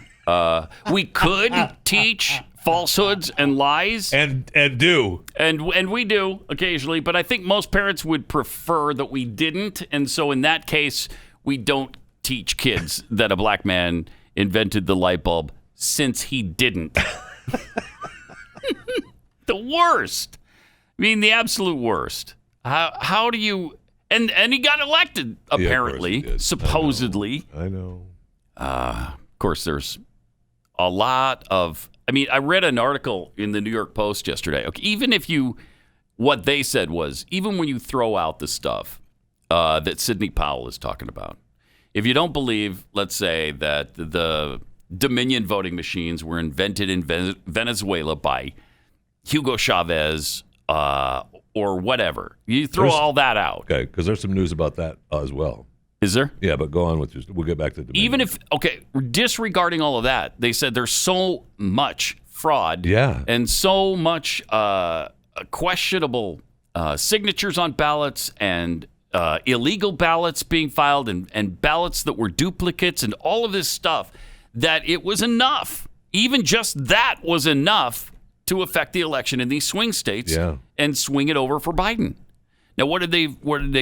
We could teach falsehoods and lies. And do. And we do occasionally, but I think most parents would prefer that we didn't. And so in that case, we don't teach kids that a black man invented the light bulb since he didn't. The worst. I mean, the absolute worst. How do you... And he got elected, apparently, supposedly. I know. Of course, there's a lot of... I mean, I read an article in the New York Post yesterday. Okay, even if you... What they said was, even when you throw out the stuff that Sidney Powell is talking about, if you don't believe, let's say, that the Dominion voting machines were invented in Venezuela by Hugo Chavez or whatever, you throw all that out. Okay, because there's some news about that as well. Is there? Yeah, but go on with your... We'll get back to Dominion. Even if... Okay, disregarding all of that, they said there's so much fraud and so much questionable signatures on ballots and illegal ballots being filed and ballots that were duplicates and all of this stuff that it was enough. Even just that was enough to affect the election in these swing states and swing it over for Biden. Now, what did they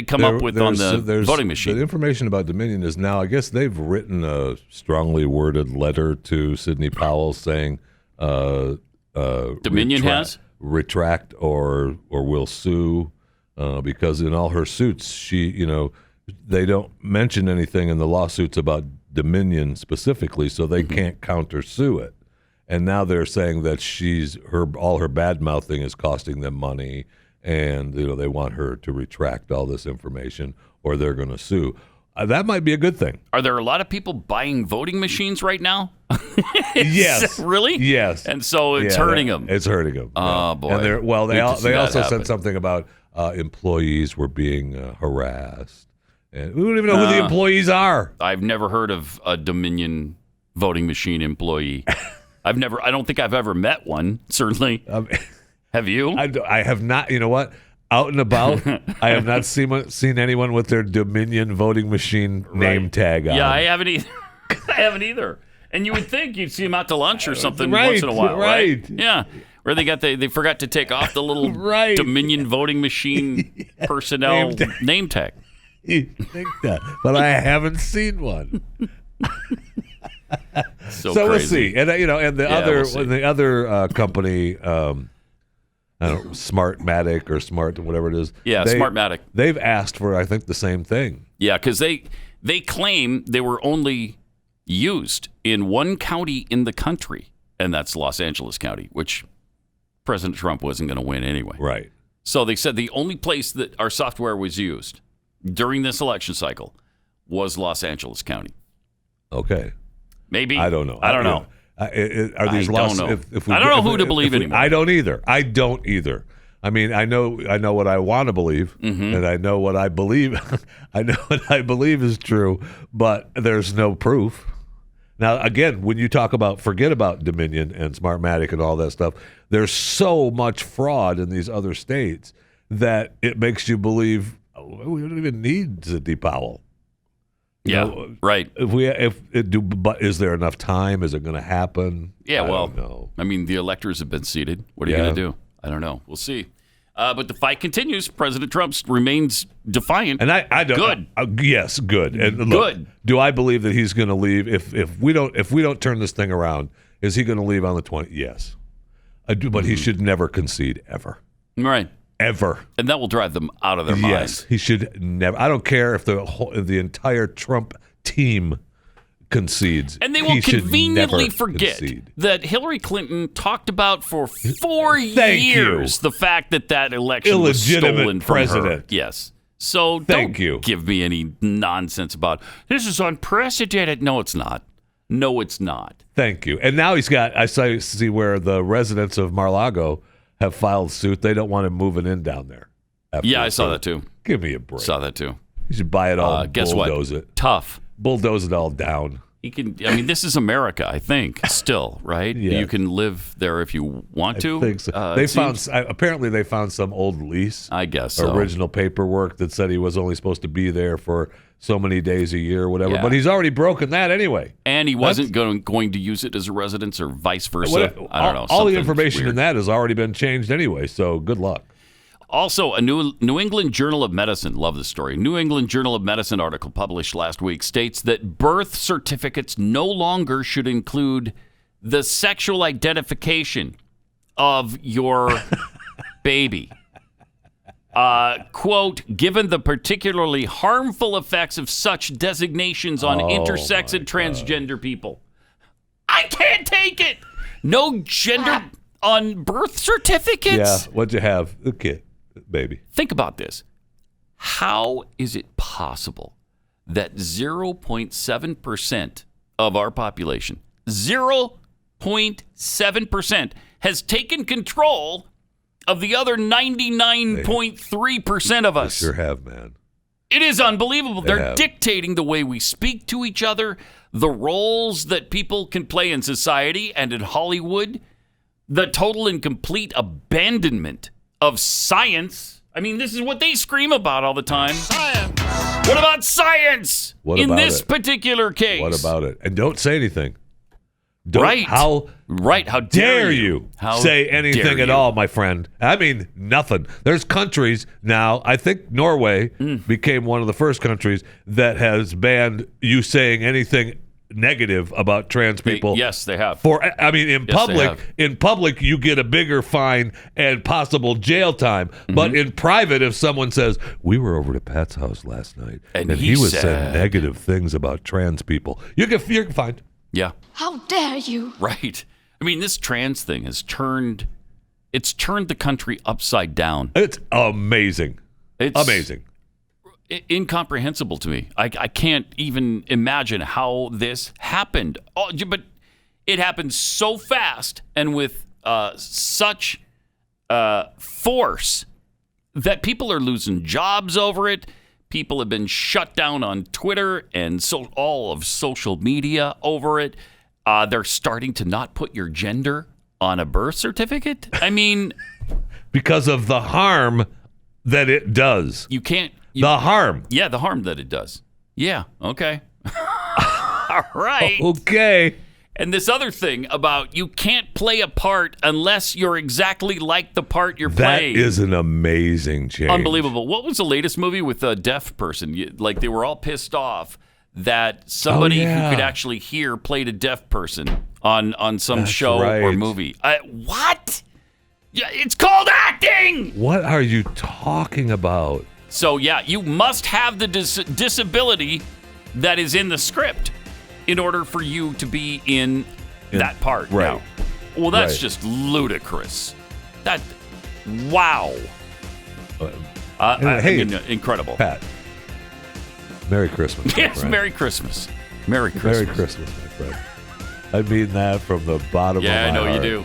come up with on the voting machine? The information about Dominion is now, I guess they've written a strongly worded letter to Sidney Powell saying Dominion has? Retract or will sue because in all her suits, they don't mention anything in the lawsuits about Dominion specifically, so they can't countersue it. And now they're saying that all her bad mouthing is costing them money, and they want her to retract all this information, or they're going to sue. That might be a good thing. Are there a lot of people buying voting machines right now? Yes. Really? Yes. And so it's hurting them. It's hurting them. Oh boy. And they also said something about employees were being harassed, and we don't even know who the employees are. I've never heard of a Dominion voting machine employee. I don't think I've ever met one, certainly. Have you? I have not. You know what? Out and about, I have not seen anyone with their Dominion voting machine name tag on. Yeah, I haven't either. I haven't either. And you would think you'd see them out to lunch or something once in a while, right? Yeah. Where they forgot to take off the little Dominion voting machine personnel name tag. You think that, but I haven't seen one. So we'll see, and the other company, I don't know, Smartmatic or Smart, whatever it is. Yeah, Smartmatic. They've asked for, I think, the same thing. Yeah, because they claim they were only used in one county in the country, and that's Los Angeles County, which President Trump wasn't going to win anyway. Right. So they said the only place that our software was used during this election cycle was Los Angeles County. Okay. Maybe. I don't know. I don't know. Are these lost? I don't know who to believe anymore. I don't either. I mean, I know what I want to believe, and I know what I believe. I know what I believe is true, but there's no proof. Now, again, when you forget about Dominion and Smartmatic and all that stuff, there's so much fraud in these other states that it makes you believe we don't even need Sidney Powell. Right. But is there enough time? Is it going to happen? Yeah, I don't know. I mean, the electors have been seated. What are you going to do? I don't know. We'll see. But the fight continues. President Trump remains defiant. And I don't. Good. Yes, good. And look, good. Do I believe that he's going to leave if we don't turn this thing around? Is he going to leave on the 20th? Yes. I do, but he should never concede ever. Right. Ever. And that will drive them out of their minds. Yes, he should never. I don't care if the entire Trump team concedes. And they will he should conveniently never forget concede. that Hillary Clinton talked about for 4 Thank years you. the fact that election was stolen from president. her. Yes. So Thank you. give me any nonsense about this is unprecedented. No, it's not. No, it's not. Thank you. And now he's got, I see where the residents of Mar-a-Lago have filed suit. They don't want him moving in down there. Yeah, I saw that too. Give me a break. Saw that too. You should buy it all and guess bulldoze what? it. Tough. Bulldoze it all down. You can. I mean, this is America. I think still, right? Yeah. You can live there if you want to. I think so. Apparently they found some old lease. I guess so. Original paperwork that said he was only supposed to be there for so many days a year or whatever. Yeah. But he's already broken that anyway. And he wasn't going to use it as a residence or vice versa. I don't know. All the something information weird. in that has already been changed anyway. So good luck. Also, a New England Journal of Medicine, love this story, New England Journal of Medicine article published last week states that birth certificates no longer should include the sexual identification of your baby. Quote, given the particularly harmful effects of such designations on intersex and transgender people. I can't take it! No gender on birth certificates? Yeah, what'd you have? The kid. Baby. Think about this. How is it possible that 0.7% of our population, 0.7%, has taken control of the other 99.3% of us? They sure have, man. It is unbelievable. They They're have. dictating the way we speak to each other, the roles that people can play in society and in Hollywood, the total and complete abandonment of science. I mean, this is what they scream about all the time. Science. What about science? What in about this it? particular case? What about it? And don't say anything. Right. How dare you How say anything dare at you? all, my friend? I mean, nothing. There's countries now, I think Norway became one of the first countries that has banned you saying anything negative about trans people. Yes, they have. In Yes, they have. public, you get a bigger fine and possible jail time. But in private, if someone says, we were over to Pat's house last night And he was saying negative things about trans people, you're fined. Yeah. How dare you? Right. I mean, this trans thing has turned the country upside down. It's amazing. It's amazing. Incomprehensible to me. I can't even imagine how this happened. Oh, but it happened so fast and with such force that people are losing jobs over it. People have been shut down on Twitter and all of social media over it. They're starting to not put your gender on a birth certificate. I mean, because of the harm that it does. You can't. The harm. Yeah, the harm that it does. Yeah, okay. All right. Okay. And this other thing about you can't play a part unless you're exactly like the part you're playing. That is an amazing change. Unbelievable. What was the latest movie with a deaf person? Like they were all pissed off that somebody who could actually hear played a deaf person on some show or movie. What? Yeah, it's called acting! What are you talking about? So, yeah, you must have the disability that is in the script in order for you to be in that part. Right. Now. Well, that's Right. just ludicrous. Wow. Hey, incredible. Pat, Merry Christmas. my Yes, friend. Merry Christmas. Merry Christmas. Merry Christmas, my friend. I mean that from the bottom of my Yeah, I know heart. you do.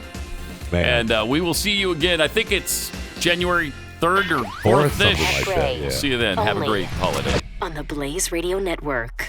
Man. And we will see you again. I think it's January 3rd or 4th, 4th-ish. something like that, yeah. See you then. Have a Only great holiday. on the Blaze Radio Network.